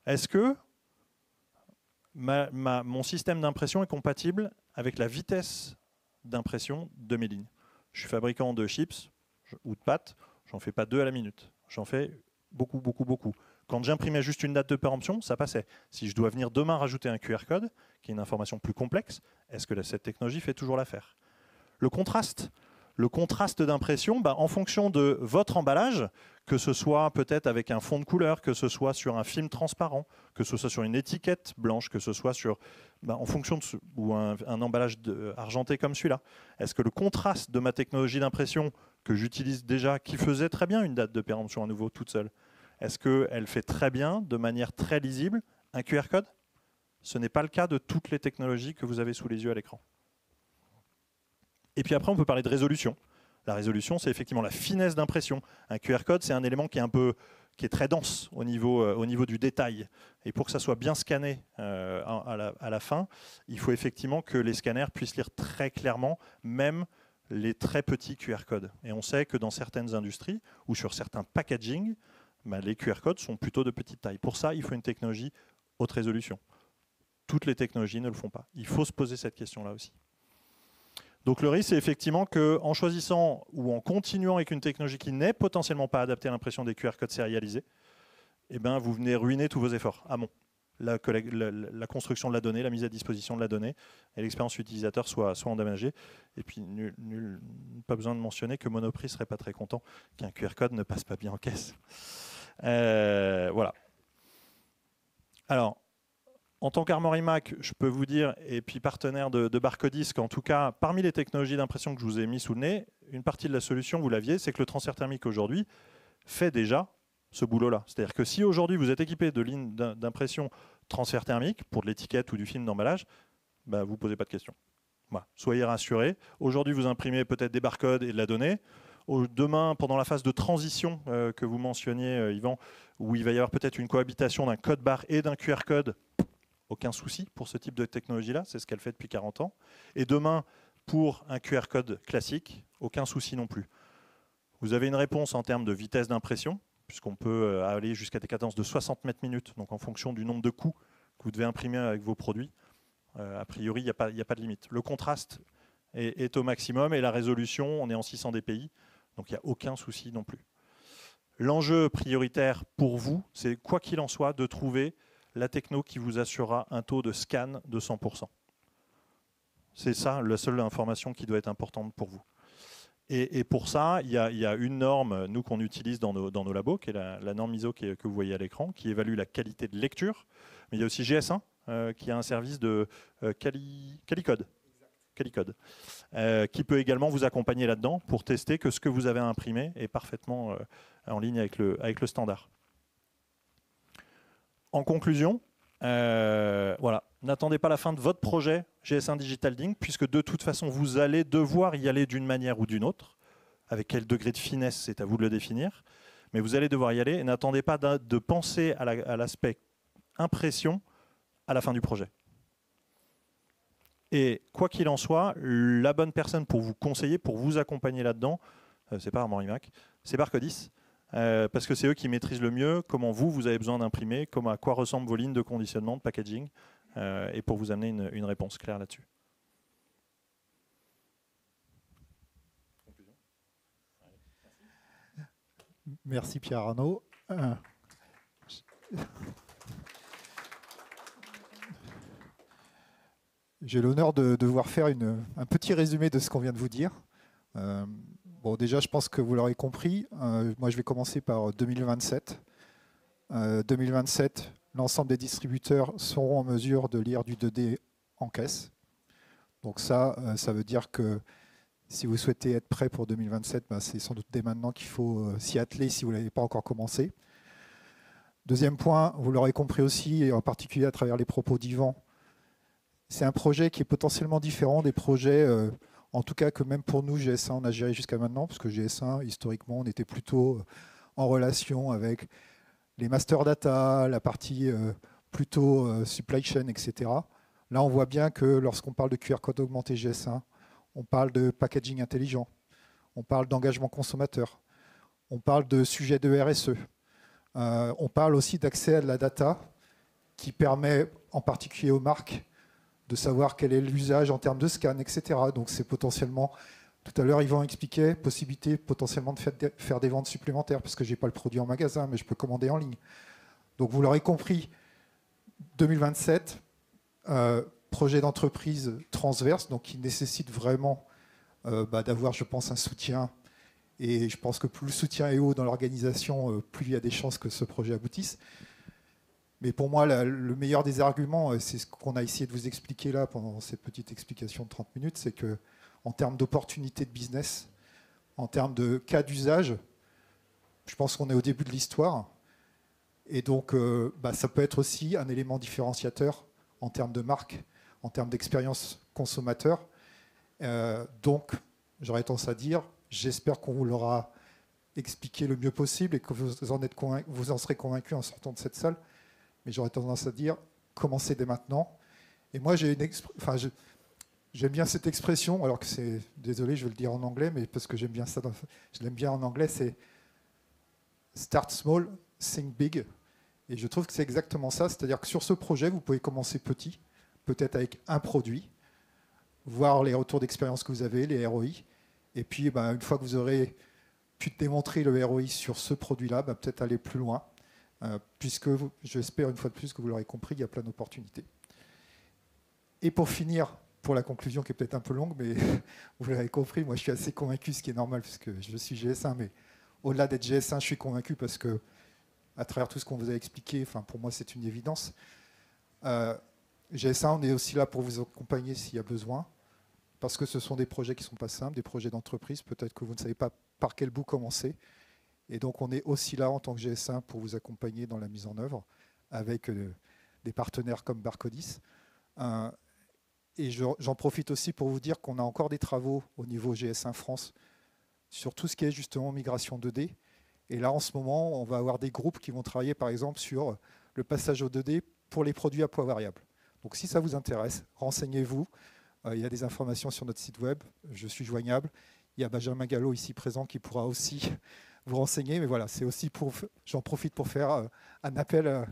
S2: Est-ce que mon système d'impression est compatible avec la vitesse d'impression de mes lignes? Je suis fabricant de chips ou de pâtes, j'en fais pas 2 à la minute. J'en fais beaucoup, beaucoup, beaucoup. Quand j'imprimais juste une date de péremption, ça passait. Si je dois venir demain rajouter un QR code, qui est une information plus complexe, est-ce que cette technologie fait toujours l'affaire? Le contraste d'impression, en fonction de votre emballage, que ce soit peut-être avec un fond de couleur, que ce soit sur un film transparent, que ce soit sur une étiquette blanche, que ce soit sur, en fonction de ou un emballage argenté comme celui-là. Est-ce que le contraste de ma technologie d'impression que j'utilise déjà, qui faisait très bien une date de péremption à nouveau toute seule, est-ce qu'elle fait très bien, de manière très lisible, un QR code? Ce n'est pas le cas de toutes les technologies que vous avez sous les yeux à l'écran. Et puis après, on peut parler de résolution. La résolution, c'est effectivement la finesse d'impression. Un QR code, c'est un élément qui est très dense au niveau du détail. Et pour que ça soit bien scanné à la fin, il faut effectivement que les scanners puissent lire très clairement, même les très petits QR codes. Et on sait que dans certaines industries ou sur certains packaging, les QR codes sont plutôt de petite taille. Pour ça, il faut une technologie haute résolution. Toutes les technologies ne le font pas. Il faut se poser cette question-là aussi. Donc le risque, c'est effectivement qu'en choisissant ou en continuant avec une technologie qui n'est potentiellement pas adaptée à l'impression des QR codes sérialisés, eh ben, vous venez ruiner tous vos efforts amont. La construction de la donnée, la mise à disposition de la donnée et l'expérience utilisateur soit endommagée. Et puis, pas besoin de mentionner que Monoprix ne serait pas très content qu'un QR code ne passe pas bien en caisse. Voilà. Alors, en tant qu'Armory Mac, je peux vous dire, et puis partenaire de Barcodis, qu'en tout cas, parmi les technologies d'impression que je vous ai mis sous le nez, une partie de la solution, vous l'aviez, c'est que le transfert thermique aujourd'hui fait déjà ce boulot-là. C'est-à-dire que si aujourd'hui vous êtes équipé de lignes d'impression transfert thermique pour de l'étiquette ou du film d'emballage, bah, vous ne posez pas de questions. Voilà. Soyez rassurés. Aujourd'hui, vous imprimez peut-être des barcodes et de la donnée. Demain, pendant la phase de transition que vous mentionniez, Yvan, où il va y avoir peut-être une cohabitation d'un code barre et d'un QR code, aucun souci pour ce type de technologie-là, c'est ce qu'elle fait depuis 40 ans. Et demain, pour un QR code classique, aucun souci non plus. Vous avez une réponse en termes de vitesse d'impression, puisqu'on peut aller jusqu'à des cadences de 60 mètres minutes, donc en fonction du nombre de coups que vous devez imprimer avec vos produits. A priori, il n'y a pas de limite. Le contraste est au maximum et la résolution, on est en 600 dpi, donc il n'y a aucun souci non plus. L'enjeu prioritaire pour vous, c'est quoi qu'il en soit, de trouver la techno qui vous assurera un taux de scan de 100%. C'est ça la seule information qui doit être importante pour vous. Et pour ça, il y a une norme, nous, qu'on utilise dans nos labos, qui est la norme ISO que vous voyez à l'écran, qui évalue la qualité de lecture. Mais il y a aussi GS1, qui a un service de Calicode, qui peut également vous accompagner là-dedans pour tester que ce que vous avez imprimé est parfaitement en ligne avec le standard. En conclusion, voilà, n'attendez pas la fin de votre projet GS1 Digital Link, puisque de toute façon, vous allez devoir y aller d'une manière ou d'une autre. Avec quel degré de finesse, c'est à vous de le définir. Mais vous allez devoir y aller et n'attendez pas de penser à l'aspect impression à la fin du projet. Et quoi qu'il en soit, la bonne personne pour vous conseiller, pour vous accompagner là-dedans, c'est pas Armory Mac, c'est Barcodis. Parce que c'est eux qui maîtrisent le mieux comment vous avez besoin d'imprimer, à quoi ressemblent vos lignes de conditionnement, de packaging, et pour vous amener une réponse claire là-dessus.
S4: Merci Pierre Arnaud. J'ai l'honneur de devoir faire un petit résumé de ce qu'on vient de vous dire. Bon, déjà, je pense que vous l'aurez compris. Moi, je vais commencer par 2027. 2027, l'ensemble des distributeurs seront en mesure de lire du 2D en caisse. Donc ça veut dire que si vous souhaitez être prêt pour 2027, c'est sans doute dès maintenant qu'il faut s'y atteler si vous ne l'avez pas encore commencé. Deuxième point, vous l'aurez compris aussi, et en particulier à travers les propos d'Yvan, c'est un projet qui est potentiellement différent des projets, en tout cas que même pour nous, GS1, on a géré jusqu'à maintenant, parce que GS1, historiquement, on était plutôt en relation avec les master data, la partie plutôt supply chain, etc. Là, on voit bien que lorsqu'on parle de QR code augmenté GS1, on parle de packaging intelligent, on parle d'engagement consommateur, on parle de sujets de RSE, on parle aussi d'accès à de la data qui permet en particulier aux marques de savoir quel est l'usage en termes de scan, etc. Donc c'est potentiellement, tout à l'heure Yvan expliquait, possibilité potentiellement de faire des ventes supplémentaires parce que je n'ai pas le produit en magasin, mais je peux commander en ligne. Donc vous l'aurez compris, 2027, projet d'entreprise transverse, donc qui nécessite vraiment d'avoir, je pense, un soutien. Et je pense que plus le soutien est haut dans l'organisation, plus il y a des chances que ce projet aboutisse. Mais pour moi, le meilleur des arguments, c'est ce qu'on a essayé de vous expliquer là pendant cette petite explication de 30 minutes, c'est qu'en termes d'opportunités de business, en termes de cas d'usage, je pense qu'on est au début de l'histoire. Et donc, ça peut être aussi un élément différenciateur en termes de marque, en termes d'expérience consommateur. Donc, j'aurais tendance à dire, j'espère qu'on vous l'aura expliqué le mieux possible et que vous en serez convaincu en sortant de cette salle. Mais j'aurais tendance à dire, commencez dès maintenant. Et moi, j'aime bien cette expression, alors que c'est, désolé, je vais le dire en anglais, mais parce que j'aime bien ça, je l'aime bien en anglais, c'est start small, think big. Et je trouve que c'est exactement ça, c'est-à-dire que sur ce projet, vous pouvez commencer petit, peut-être avec un produit, voir les retours d'expérience que vous avez, les ROI, et puis une fois que vous aurez pu démontrer le ROI sur ce produit-là, peut-être aller plus loin, puisque j'espère une fois de plus que vous l'aurez compris, il y a plein d'opportunités. Et pour finir, pour la conclusion qui est peut-être un peu longue, mais vous l'avez compris, moi je suis assez convaincu, ce qui est normal, puisque je suis GS1, mais au-delà d'être GS1, je suis convaincu parce que, à travers tout ce qu'on vous a expliqué, pour moi c'est une évidence. GS1, on est aussi là pour vous accompagner s'il y a besoin, parce que ce sont des projets qui ne sont pas simples, des projets d'entreprise, peut-être que vous ne savez pas par quel bout commencer. Et donc on est aussi là en tant que GS1 pour vous accompagner dans la mise en œuvre, avec des partenaires comme Barcodis. Et j'en profite aussi pour vous dire qu'on a encore des travaux au niveau GS1 France sur tout ce qui est justement migration 2D. Et là, en ce moment, on va avoir des groupes qui vont travailler, par exemple, sur le passage au 2D pour les produits à poids variable. Donc, si ça vous intéresse, renseignez-vous. Il y a des informations sur notre site web. Je suis joignable. Il y a Benjamin Gallo ici présent qui pourra aussi vous renseigner. Mais voilà, c'est aussi j'en profite pour faire un appel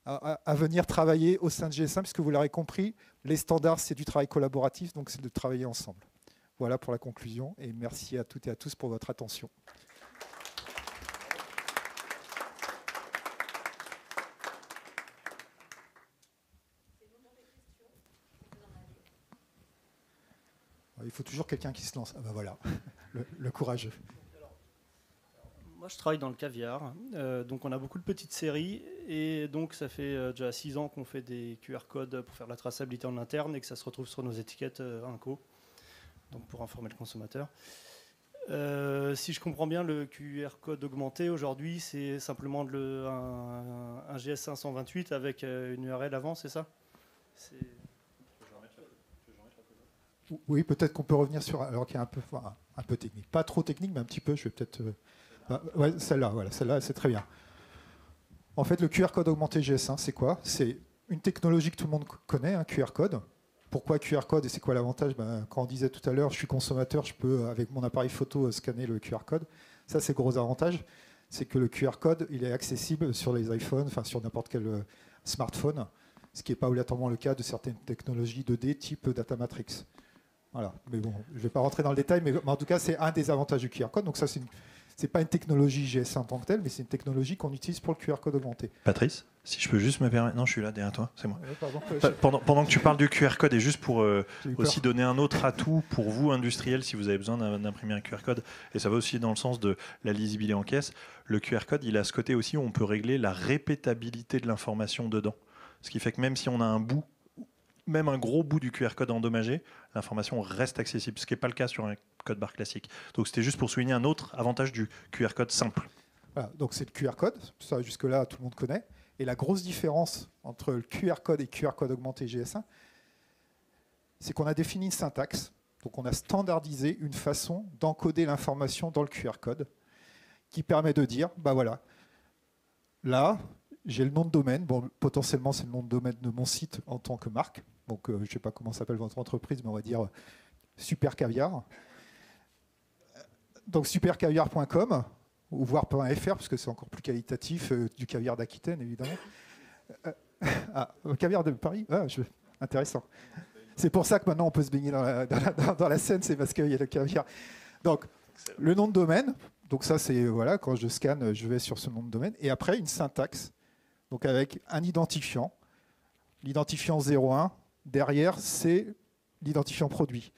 S4: à venir travailler au sein de GS1, puisque vous l'aurez compris, les standards, c'est du travail collaboratif, donc c'est de travailler ensemble. Voilà pour la conclusion, et merci à toutes et à tous pour votre attention. Il faut toujours quelqu'un qui se lance. Ah ben voilà, le courageux.
S6: Moi, je travaille dans le caviar, donc on a beaucoup de petites séries, et donc ça fait déjà 6 ans qu'on fait des QR codes pour faire la traçabilité en interne et que ça se retrouve sur nos étiquettes Inco, donc pour informer le consommateur. Si je comprends bien, le QR code augmenté aujourd'hui, c'est simplement un GS528 avec une URL avant, c'est ça?
S4: Oui, peut-être qu'on peut revenir sur, alors qu'il y a un peu technique, pas trop technique, mais un petit peu. Je vais peut-être. Ouais, celle-là, voilà, celle-là, c'est très bien. En fait, le QR code augmenté GS1, c'est quoi? C'est une technologie que tout le monde connaît, un QR code. Pourquoi QR code et c'est quoi l'avantage? Quand on disait tout à l'heure, je suis consommateur, je peux, avec mon appareil photo, scanner le QR code. Ça, c'est le gros avantage. C'est que le QR code, il est accessible sur les iPhones, sur n'importe quel smartphone, ce qui n'est pas obligatoirement le cas de certaines technologies 2D type Data Matrix. Voilà. Mais bon, je ne vais pas rentrer dans le détail, mais en tout cas, c'est un des avantages du QR code. Donc ça, c'est pas une technologie GS1 en tant que telle, mais c'est une technologie qu'on utilise pour le QR code augmenté.
S2: Patrice, si je peux juste me permettre... Non, je suis là derrière toi, c'est moi.
S4: Oui, pardon.
S2: Pendant que tu parles du QR code, et juste pour aussi donner un autre atout pour vous, industriels, si vous avez besoin d'imprimer un QR code, et ça va aussi dans le sens de la lisibilité en caisse, le QR code, il a ce côté aussi où on peut régler la répétabilité de l'information dedans. Ce qui fait que même si on a un bout, même un gros bout du QR code endommagé, l'information reste accessible, ce qui n'est pas le cas sur un code barre classique. Donc c'était juste pour souligner un autre avantage du QR code simple.
S4: Voilà, donc c'est le QR code, ça jusque-là tout le monde connaît. Et la grosse différence entre le QR code et QR code augmenté GS1, c'est qu'on a défini une syntaxe, donc on a standardisé une façon d'encoder l'information dans le QR code qui permet de dire, voilà, là, j'ai le nom de domaine, potentiellement c'est le nom de domaine de mon site en tant que marque, donc je ne sais pas comment s'appelle votre entreprise, mais on va dire Super Caviar. Donc supercaviar.com ou voire.fr, parce que c'est encore plus qualitatif, du caviar d'Aquitaine évidemment. Caviar de Paris, intéressant. C'est pour ça que maintenant on peut se baigner dans la Seine, c'est parce qu'il y a le caviar. Donc le nom de domaine, donc ça c'est, voilà, quand je scanne, je vais sur ce nom de domaine, et après une syntaxe, donc avec un identifiant, l'identifiant 01, derrière c'est l'identifiant produit.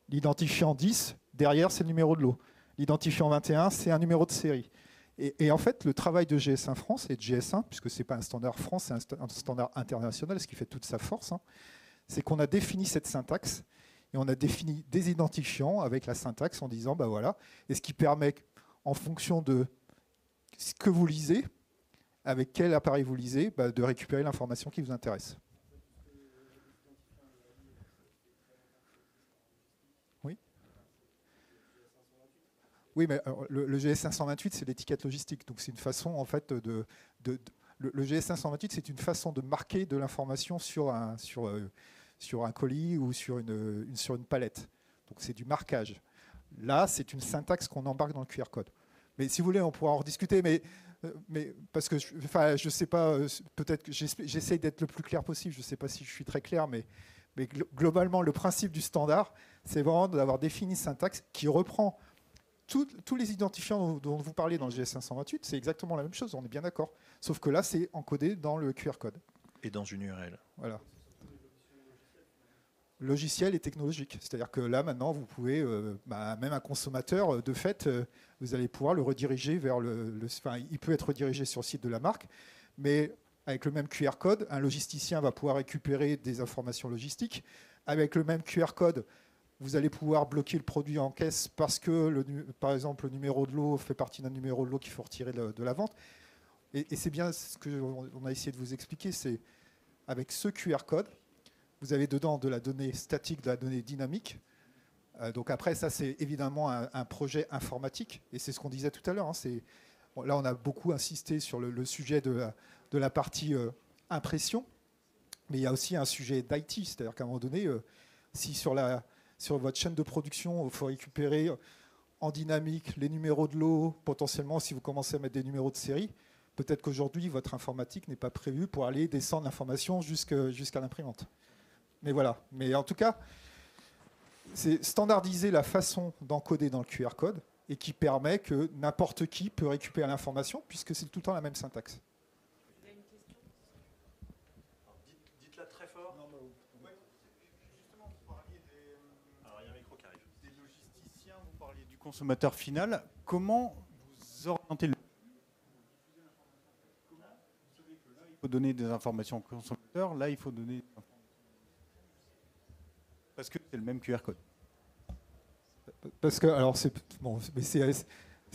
S4: L'identifiant 10, derrière c'est le numéro de lot. L'identifiant 21, c'est un numéro de série. Et en fait, le travail de GS1 France et de GS1, puisque ce n'est pas un standard France, c'est un standard international, ce qui fait toute sa force, c'est qu'on a défini cette syntaxe et on a défini des identifiants avec la syntaxe en disant, voilà, et ce qui permet, en fonction de ce que vous lisez, avec quel appareil vous lisez, de récupérer l'information qui vous intéresse. Oui, mais alors, le GS528, c'est l'étiquette logistique. Donc, c'est une façon, en fait, le GS528, c'est une façon de marquer de l'information sur un colis ou sur une palette. Donc, c'est du marquage. Là, c'est une syntaxe qu'on embarque dans le QR code. Mais si vous voulez, on pourra en rediscuter. Mais parce que, je ne sais pas, peut-être que j'essaye d'être le plus clair possible. Je ne sais pas si je suis très clair, mais globalement, le principe du standard, c'est vraiment d'avoir défini une syntaxe qui reprend tous les identifiants dont vous parlez dans le GS528. C'est exactement la même chose, on est bien d'accord. Sauf que là, c'est encodé dans le QR code.
S2: Et dans une URL.
S4: Voilà. Logiciel et technologique. C'est-à-dire que là, maintenant, vous pouvez, même un consommateur, de fait, vous allez pouvoir le rediriger vers il peut être redirigé sur le site de la marque, mais avec le même QR code, un logisticien va pouvoir récupérer des informations logistiques. Avec le même QR code, vous allez pouvoir bloquer le produit en caisse parce que, par exemple, le numéro de lot fait partie d'un numéro de lot qu'il faut retirer de la vente. Et c'est bien ce qu'on a essayé de vous expliquer, c'est avec ce QR code, vous avez dedans de la donnée statique, de la donnée dynamique. Donc après, ça, c'est évidemment un projet informatique. Et c'est ce qu'on disait tout à l'heure. Là, on a beaucoup insisté sur le sujet de la partie impression. Mais il y a aussi un sujet d'IT. C'est-à-dire qu'à un moment donné, si sur votre chaîne de production, il faut récupérer en dynamique les numéros de lot, potentiellement, si vous commencez à mettre des numéros de série, peut-être qu'aujourd'hui, votre informatique n'est pas prévue pour aller descendre l'information jusqu'à l'imprimante. Mais voilà. Mais en tout cas, c'est standardiser la façon d'encoder dans le QR code et qui permet que n'importe qui peut récupérer l'information puisque c'est tout le temps la même syntaxe.
S2: Il y a une question. Dites-la très fort. Non,
S7: justement, vous parliez
S2: Alors, il y a un micro qui arrive.
S7: des logisticiens, vous parliez du consommateur final. Comment vous orientez le... Comment vous savez que là, il faut donner des informations au consommateur, là, il faut donner des informations... Parce que c'est le même QR code.
S4: Parce que, alors, c'est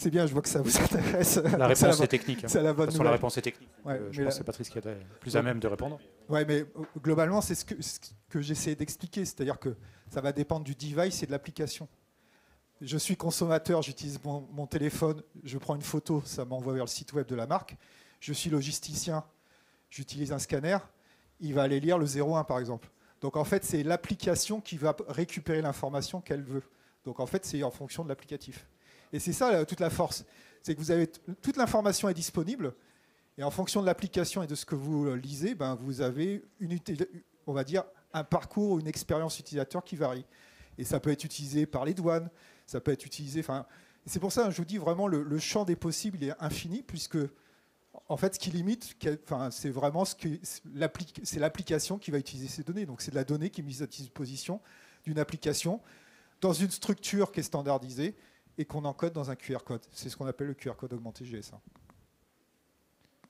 S4: bien, je vois que ça vous intéresse.
S3: La réponse est technique.
S4: C'est la bonne
S3: De toute façon, la
S4: nouvelle.
S3: réponse est technique.
S4: Ouais,
S3: Je pense que c'est Patrice qui est plus à même de répondre.
S4: Oui, mais globalement, c'est ce que j'essaie d'expliquer. C'est-à-dire que ça va dépendre du device et de l'application. Je suis consommateur, j'utilise mon téléphone, je prends une photo, ça m'envoie vers le site web de la marque. Je suis logisticien, j'utilise un scanner, il va aller lire le 01 par exemple. Donc en fait, c'est l'application qui va récupérer l'information qu'elle veut. Donc en fait, c'est en fonction de l'applicatif. Et c'est ça toute la force. C'est que vous avez toute l'information est disponible, et en fonction de l'application et de ce que vous lisez, vous avez on va dire un parcours ou une expérience utilisateur qui varie. Et ça peut être utilisé par les douanes, ça peut être utilisé. C'est pour ça que je vous dis vraiment le champ des possibles il est infini, puisque en fait, ce qui limite, c'est vraiment c'est l'application qui va utiliser ces données. Donc, c'est de la donnée qui est mise à disposition d'une application dans une structure qui est standardisée et qu'on encode dans un QR code. C'est ce qu'on appelle le QR code augmenté GS1.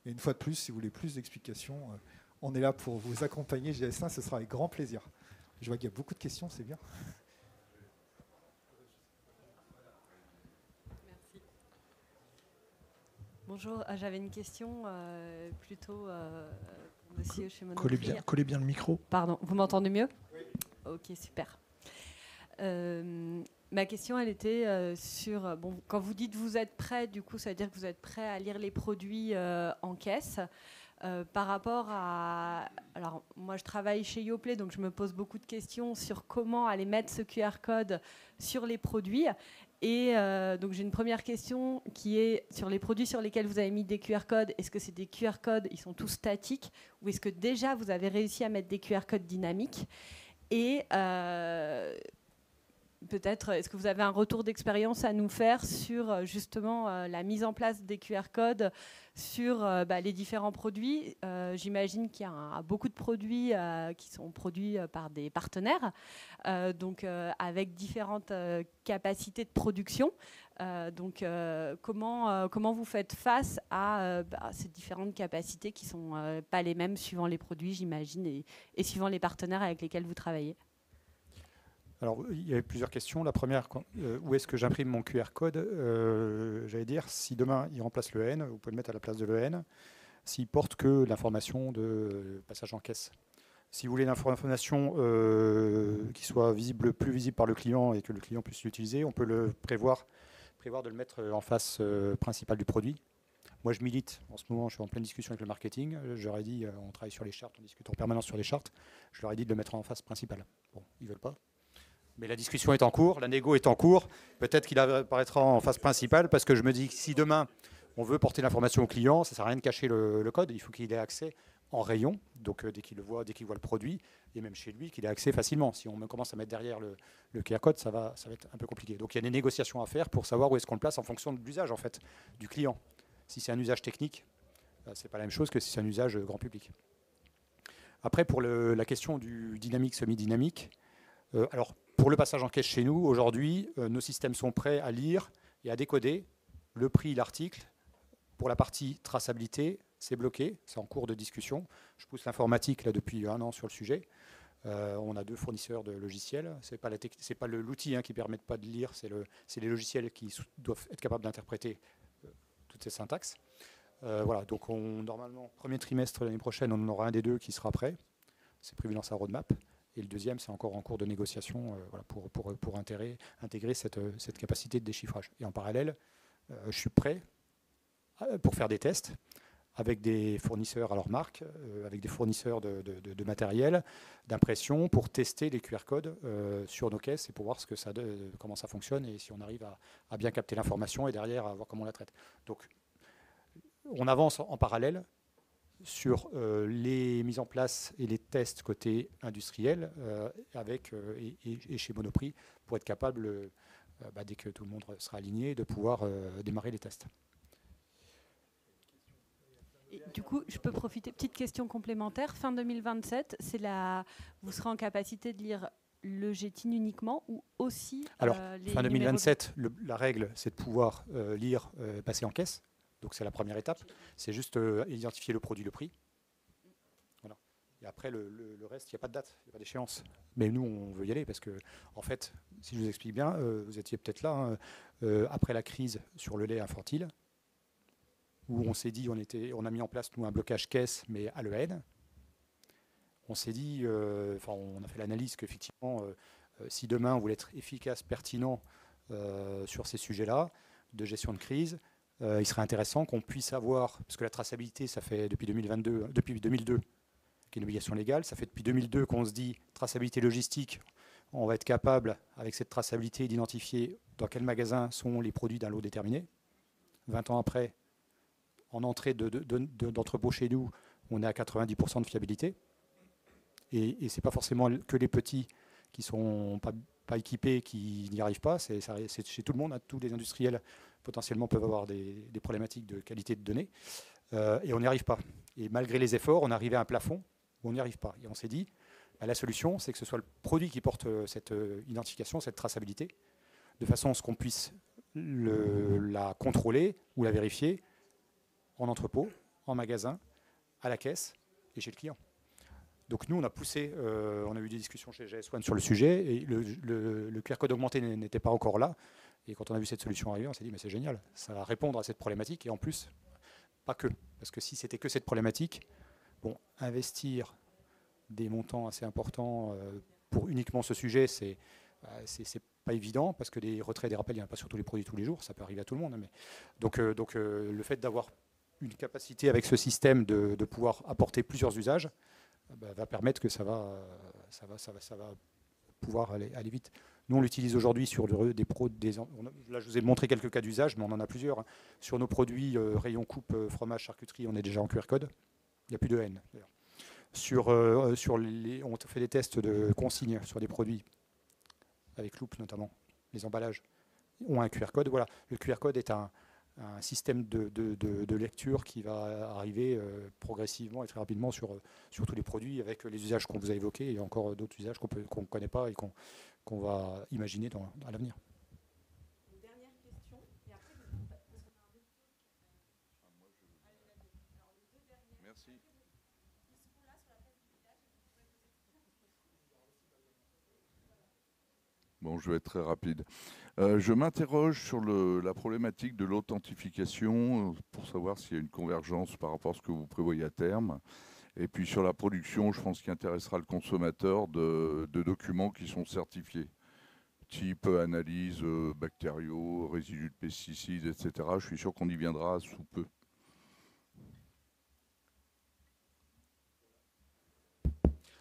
S4: Et une fois de plus, si vous voulez plus d'explications, on est là pour vous accompagner GS1, ce sera avec grand plaisir. Je vois qu'il y a beaucoup de questions, c'est bien.
S8: Bonjour, j'avais une question plutôt pour monsieur chez Monoprix.
S2: Collez bien le micro.
S8: Pardon, vous m'entendez mieux ? Oui. Ok, super. Ma question, elle était sur... quand vous dites vous êtes prêt, du coup, ça veut dire que vous êtes prêt à lire les produits en caisse. Par rapport à... Alors, moi, je travaille chez Yoplait, donc je me pose beaucoup de questions sur comment aller mettre ce QR code sur les produits. Et donc j'ai une première question qui est sur les produits sur lesquels vous avez mis des QR codes. Est-ce que c'est des QR codes, ils sont tous statiques, ou est-ce que déjà vous avez réussi à mettre des QR codes dynamiques ? Et peut-être, est-ce que vous avez un retour d'expérience à nous faire sur justement la mise en place des QR codes sur les différents produits ? J'imagine qu'il y a beaucoup de produits qui sont produits par des partenaires, donc avec différentes capacités de production. Comment vous faites face à ces différentes capacités qui ne sont pas les mêmes suivant les produits, j'imagine, et suivant les partenaires avec lesquels vous travaillez ?
S3: Alors, il y avait plusieurs questions. La première, où est-ce que j'imprime mon QR code ? J'allais dire, si demain, il remplace le N, vous pouvez le mettre à la place de l'EN, s'il porte que l'information de passage en caisse. Si vous voulez l'information qui soit plus visible par le client et que le client puisse l'utiliser, on peut le prévoir prévoir de le mettre en face principale du produit. Moi, je milite. En ce moment, je suis en pleine discussion avec le marketing. J'aurais dit, on travaille sur les chartes, on discute en permanence sur les chartes. Je leur ai dit de le mettre en face principale. Bon, ils ne veulent pas. Mais la discussion est en cours, la négo est en cours. Peut-être qu'il apparaîtra en phase principale parce que je me dis que si demain on veut porter l'information au client, ça ne sert à rien de cacher le code. Il faut qu'il ait accès en rayon, donc dès qu'il voit le produit, et même chez lui, qu'il ait accès facilement. Si on commence à mettre derrière le QR code, ça va être un peu compliqué. Donc il y a des négociations à faire pour savoir où est-ce qu'on le place en fonction de l'usage en fait, du client. Si c'est un usage technique, ce n'est pas la même chose que si c'est un usage grand public. Après, pour la question du dynamique, semi-dynamique, alors, pour le passage en caisse chez nous, aujourd'hui, nos systèmes sont prêts à lire et à décoder le prix, l'article. Pour la partie traçabilité, c'est bloqué, c'est en cours de discussion. Je pousse l'informatique là depuis 1 an sur le sujet. On a 2 fournisseurs de logiciels. C'est pas l'outil qui ne permet pas de lire, c'est les logiciels qui doivent être capables d'interpréter toutes ces syntaxes. Voilà, donc normalement, premier trimestre de l'année prochaine, on en aura un des 2 qui sera prêt. C'est prévu dans sa roadmap. Et le deuxième, c'est encore en cours de négociation voilà, pour intégrer cette capacité de déchiffrage. Et en parallèle, je suis prêt pour faire des tests avec des fournisseurs à leur marque, avec des fournisseurs de matériel, d'impression, pour tester les QR codes sur nos caisses et pour voir comment ça fonctionne et si on arrive à bien capter l'information et derrière à voir comment on la traite. Donc, on avance en parallèle sur les mises en place et les tests côté industriel et chez Monoprix pour être capable, dès que tout le monde sera aligné, de pouvoir démarrer les tests.
S8: Et du coup, je peux profiter, petite question complémentaire. Fin 2027, vous serez en capacité de lire le GTIN uniquement ou aussi
S3: Alors,
S8: les
S3: fin 2027, la règle, c'est de pouvoir lire, passer en caisse. Donc c'est la première étape, c'est juste identifier le produit, le prix. Voilà. Et après le reste, il n'y a pas de date, il n'y a pas d'échéance. Mais nous, on veut y aller parce que, en fait, si je vous explique bien, vous étiez peut-être là, après la crise sur le lait infantile, où on s'est dit, on a mis en place nous un blocage caisse, mais à l'EN. On s'est dit, on a fait l'analyse qu'effectivement, si demain on voulait être efficace, pertinent sur ces sujets-là, de gestion de crise, il serait intéressant qu'on puisse avoir, parce que la traçabilité, ça fait depuis 2002, qui est une obligation légale, ça fait depuis 2002 qu'on se dit traçabilité logistique, on va être capable, avec cette traçabilité, d'identifier dans quel magasin sont les produits d'un lot déterminé. 20 ans après, en entrée d'entrepôt chez nous, on est à 90% de fiabilité. Et ce n'est pas forcément que les petits qui ne sont pas équipés qui n'y arrivent pas, c'est chez tout le monde, tous les industriels potentiellement peuvent avoir des problématiques de qualité de données, et on n'y arrive pas. Et malgré les efforts, on arrivait à un plafond où on n'y arrive pas. Et on s'est dit, la solution, c'est que ce soit le produit qui porte cette identification, cette traçabilité, de façon à ce qu'on puisse la contrôler ou la vérifier en entrepôt, en magasin, à la caisse et chez le client. Donc nous, on a poussé, on a eu des discussions chez GS1 sur le sujet, et le QR code augmenté n'était pas encore là. Et quand on a vu cette solution arriver, on s'est dit, mais c'est génial, ça va répondre à cette problématique. Et en plus, pas que. Parce que si c'était que cette problématique, investir des montants assez importants pour uniquement ce sujet, c'est pas évident, parce que des retraits et des rappels, il n'y en a pas sur tous les produits tous les jours, ça peut arriver à tout le monde. Mais donc le fait d'avoir une capacité avec ce système de pouvoir apporter plusieurs usages, va permettre que ça va pouvoir aller vite. Nous, on l'utilise aujourd'hui sur des là, je vous ai montré quelques cas d'usage, mais on en a plusieurs. Sur nos produits rayon coupe, fromage, charcuterie, on est déjà en QR code. Il n'y a plus de N. On fait des tests de consigne sur des produits, avec Loop notamment, les emballages ont un QR code. Voilà, le QR code est un système de lecture qui va arriver progressivement et très rapidement sur tous les produits, avec les usages qu'on vous a évoqués et encore d'autres usages qu'on ne connaît pas et qu'on va imaginer à l'avenir.
S1: Une dernière question. Et après,
S9: Merci. Bon, je vais être très rapide. Je m'interroge sur la problématique de l'authentification pour savoir s'il y a une convergence par rapport à ce que vous prévoyez à terme. Et puis sur la production, je pense qu'il intéressera le consommateur de documents qui sont certifiés. type analyse bactériaux, résidus de pesticides, etc. Je suis sûr qu'on y viendra sous peu.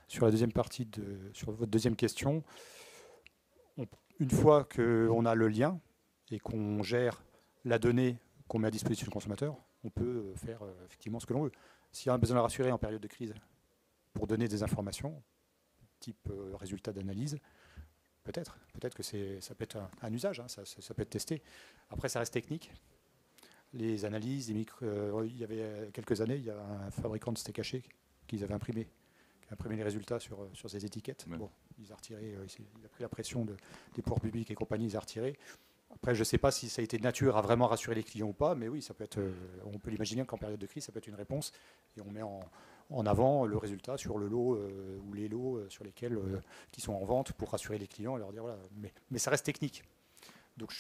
S3: Sur la deuxième partie, sur votre deuxième question, une fois qu'on a le lien et qu'on gère la donnée qu'on met à disposition du consommateur, on peut faire effectivement ce que l'on veut. S'il y a un besoin de la rassurer en période de crise pour donner des informations, type résultat d'analyse, peut-être que ça peut être un usage, hein, ça peut être testé. Après, ça reste technique. Les analyses, il y avait quelques années, il y a un fabricant de steak haché qu'ils avaient imprimé les résultats sur ces étiquettes. Ouais. Bon, il a pris la pression des pouvoirs publics et compagnie, il a retiré. Après, je ne sais pas si ça a été de nature à vraiment rassurer les clients ou pas, mais oui, ça peut être, on peut l'imaginer qu'en période de crise, ça peut être une réponse. Et on met en avant le résultat sur le lot ou les lots sur lesquels qui sont en vente pour rassurer les clients et leur dire voilà. Mais ça reste technique. Donc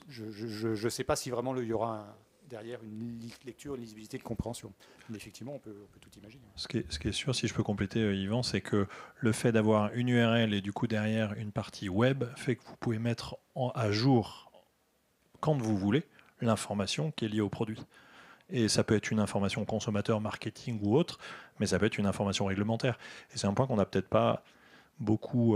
S3: je ne sais pas si vraiment il y aura derrière une lecture, une lisibilité, de compréhension. Mais effectivement, on peut tout imaginer.
S2: Ce qui est sûr, si je peux compléter, Yvan, c'est que le fait d'avoir une URL et du coup derrière une partie web fait que vous pouvez mettre à jour, quand vous voulez, l'information qui est liée au produit. Et ça peut être une information consommateur, marketing ou autre, mais ça peut être une information réglementaire. Et c'est un point qu'on n'a peut-être pas beaucoup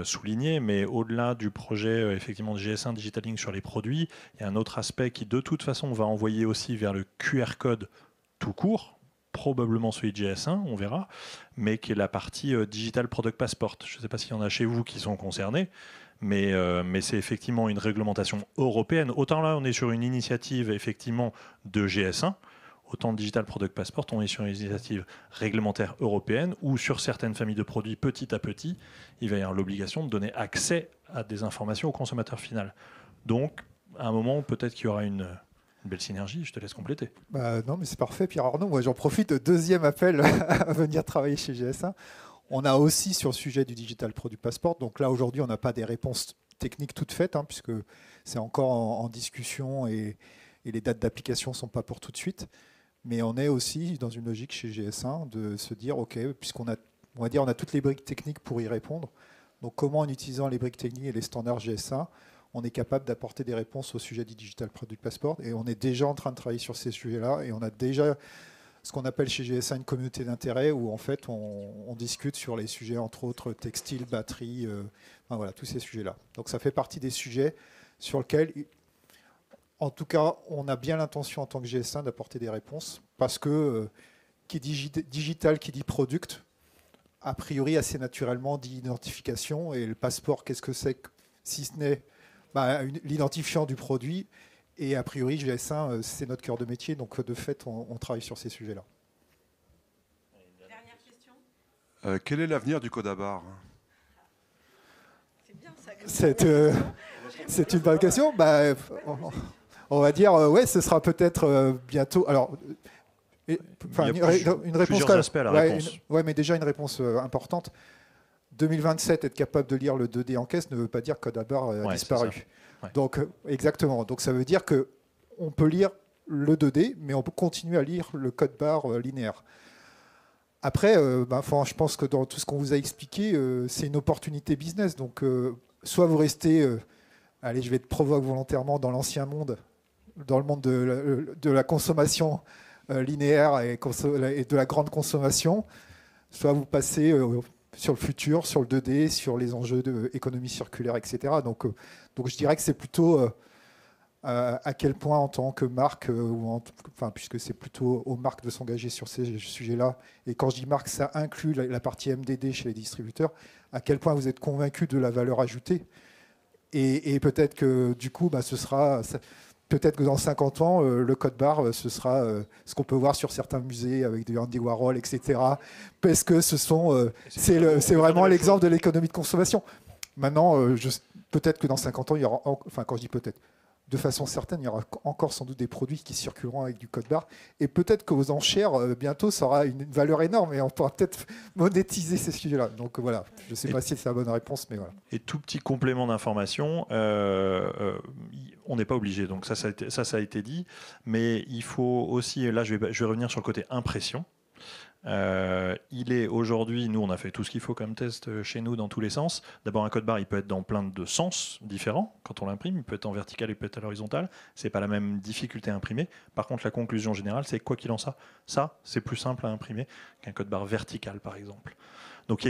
S2: souligné, mais au-delà du projet effectivement de GS1 Digital Link sur les produits, il y a un autre aspect qui de toute façon va envoyer aussi vers le QR code tout court, probablement celui de GS1, on verra, mais qui est la partie Digital Product Passport. Je ne sais pas s'il y en a chez vous qui sont concernés, mais c'est effectivement une réglementation européenne. Autant là, on est sur une initiative effectivement de GS1, autant de Digital Product Passport, on est sur une initiative réglementaire européenne où sur certaines familles de produits, petit à petit, il va y avoir l'obligation de donner accès à des informations au consommateur final. Donc, à un moment, peut-être qu'il y aura une belle synergie. Je te laisse compléter.
S4: Non, mais c'est parfait, Pierre Arnaud. Moi, j'en profite. Deuxième appel à venir travailler chez GS1. On a aussi sur le sujet du Digital Product Passport. Donc là, aujourd'hui, on n'a pas des réponses techniques toutes faites, hein, puisque c'est encore en discussion et les dates d'application ne sont pas pour tout de suite. Mais on est aussi dans une logique chez GS1 de se dire, OK, puisqu'on a, on va dire, on a toutes les briques techniques pour y répondre. Donc comment, en utilisant les briques techniques et les standards GS1, on est capable d'apporter des réponses au sujet du Digital Product Passport. Et on est déjà en train de travailler sur ces sujets-là. Et on a déjà ce qu'on appelle chez GS1 une communauté d'intérêt où en fait on discute sur les sujets, entre autres textile, batterie, enfin, voilà, tous ces sujets-là. Donc ça fait partie des sujets sur lesquels... En tout cas, on a bien l'intention en tant que GS1 d'apporter des réponses parce que qui dit digital, qui dit product, a priori assez naturellement dit identification. Et le passeport, qu'est-ce que c'est si ce n'est l'identifiant du produit? Et a priori, GS1, c'est notre cœur de métier. Donc de fait, on travaille sur ces sujets-là.
S1: Dernière question.
S10: Quel est l'avenir du code à barre?
S1: C'est bien ça.
S4: C'est une bonne question. On va dire, ouais, ce sera peut-être bientôt. Alors, une réponse
S2: plusieurs aspects à la réponse.
S4: Ouais, mais déjà une réponse importante. 2027, être capable de lire le 2D en caisse ne veut pas dire que code à barre a disparu. Ouais. Donc, exactement. Donc, ça veut dire qu'on peut lire le 2D, mais on peut continuer à lire le code barre linéaire. Après, je pense que dans tout ce qu'on vous a expliqué, c'est une opportunité business. Donc, soit vous restez, allez, je vais te provoquer volontairement dans l'ancien monde, dans le monde de la consommation linéaire et de la grande consommation, soit vous passez sur le futur, sur le 2D, sur les enjeux d'économie circulaire, etc. Donc je dirais que c'est plutôt à quel point en tant que marque, puisque c'est plutôt aux marques de s'engager sur ces sujets-là, et quand je dis marque, ça inclut la partie MDD chez les distributeurs, à quel point vous êtes convaincu de la valeur ajoutée. Et peut-être que du coup, ce sera... Peut-être que dans 50 ans, le code barre, ce sera ce qu'on peut voir sur certains musées avec des Andy Warhol, etc. Parce que c'est vraiment l'exemple de l'économie de consommation. Maintenant, peut-être que dans 50 ans, il y aura, quand je dis peut-être, de façon certaine, il y aura encore sans doute des produits qui circuleront avec du code barre. Et peut-être qu'aux enchères, bientôt, ça aura une valeur énorme et on pourra peut-être monétiser ces sujets-là. Donc voilà, je ne sais pas si c'est la bonne réponse, mais voilà.
S2: Et tout petit complément d'information, on n'est pas obligé, donc ça a été dit, mais il faut aussi, là je vais revenir sur le côté impression. Il est aujourd'hui, nous on a fait tout ce qu'il faut comme test chez nous dans tous les sens. D'abord un code barre, il peut être dans plein de sens différents quand on l'imprime, il peut être en vertical, il peut être à l'horizontale, c'est pas la même difficulté à imprimer. Par contre la conclusion générale c'est quoi qu'il en soit, ça c'est plus simple à imprimer qu'un code barre vertical par exemple. Donc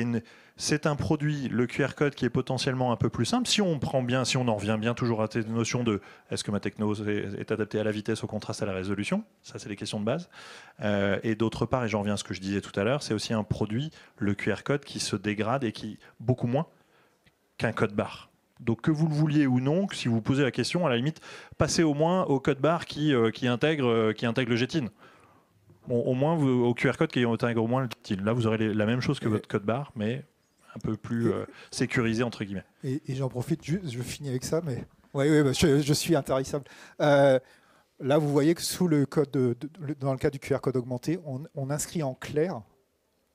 S2: c'est un produit, le QR code, qui est potentiellement un peu plus simple. Si on en revient bien toujours à cette notion de est-ce que ma techno est adaptée à la vitesse, au contraste, à la résolution, ça c'est les questions de base. Et d'autre part, et j'en reviens à ce que je disais tout à l'heure, c'est aussi un produit, le QR code, qui se dégrade et qui beaucoup moins qu'un code barre. Donc que vous le vouliez ou non, si vous posez la question, à la limite, passez au moins au code barre qui intègre le JETIN. Bon, au moins au QR code qui intègre au moins le JETIN. Là, vous aurez la même chose que votre code barre, mais un peu plus sécurisé entre guillemets.
S4: Et j'en profite, je finis avec ça, mais oui, bah, je suis intarissable. Là, vous voyez que sous le code, dans le cas du QR code augmenté, on inscrit en clair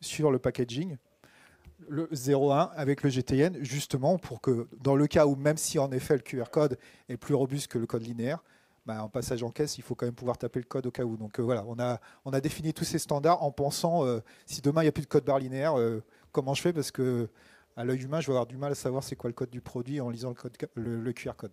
S4: sur le packaging le 01 avec le GTN, justement pour que dans le cas où, même si en effet le QR code est plus robuste que le code linéaire, en passage en caisse, il faut quand même pouvoir taper le code au cas où. Donc voilà, on a défini tous ces standards en pensant, si demain il n'y a plus de code barre linéaire, comment je fais, parce que à l'œil humain, je vais avoir du mal à savoir c'est quoi le code du produit en lisant le QR code.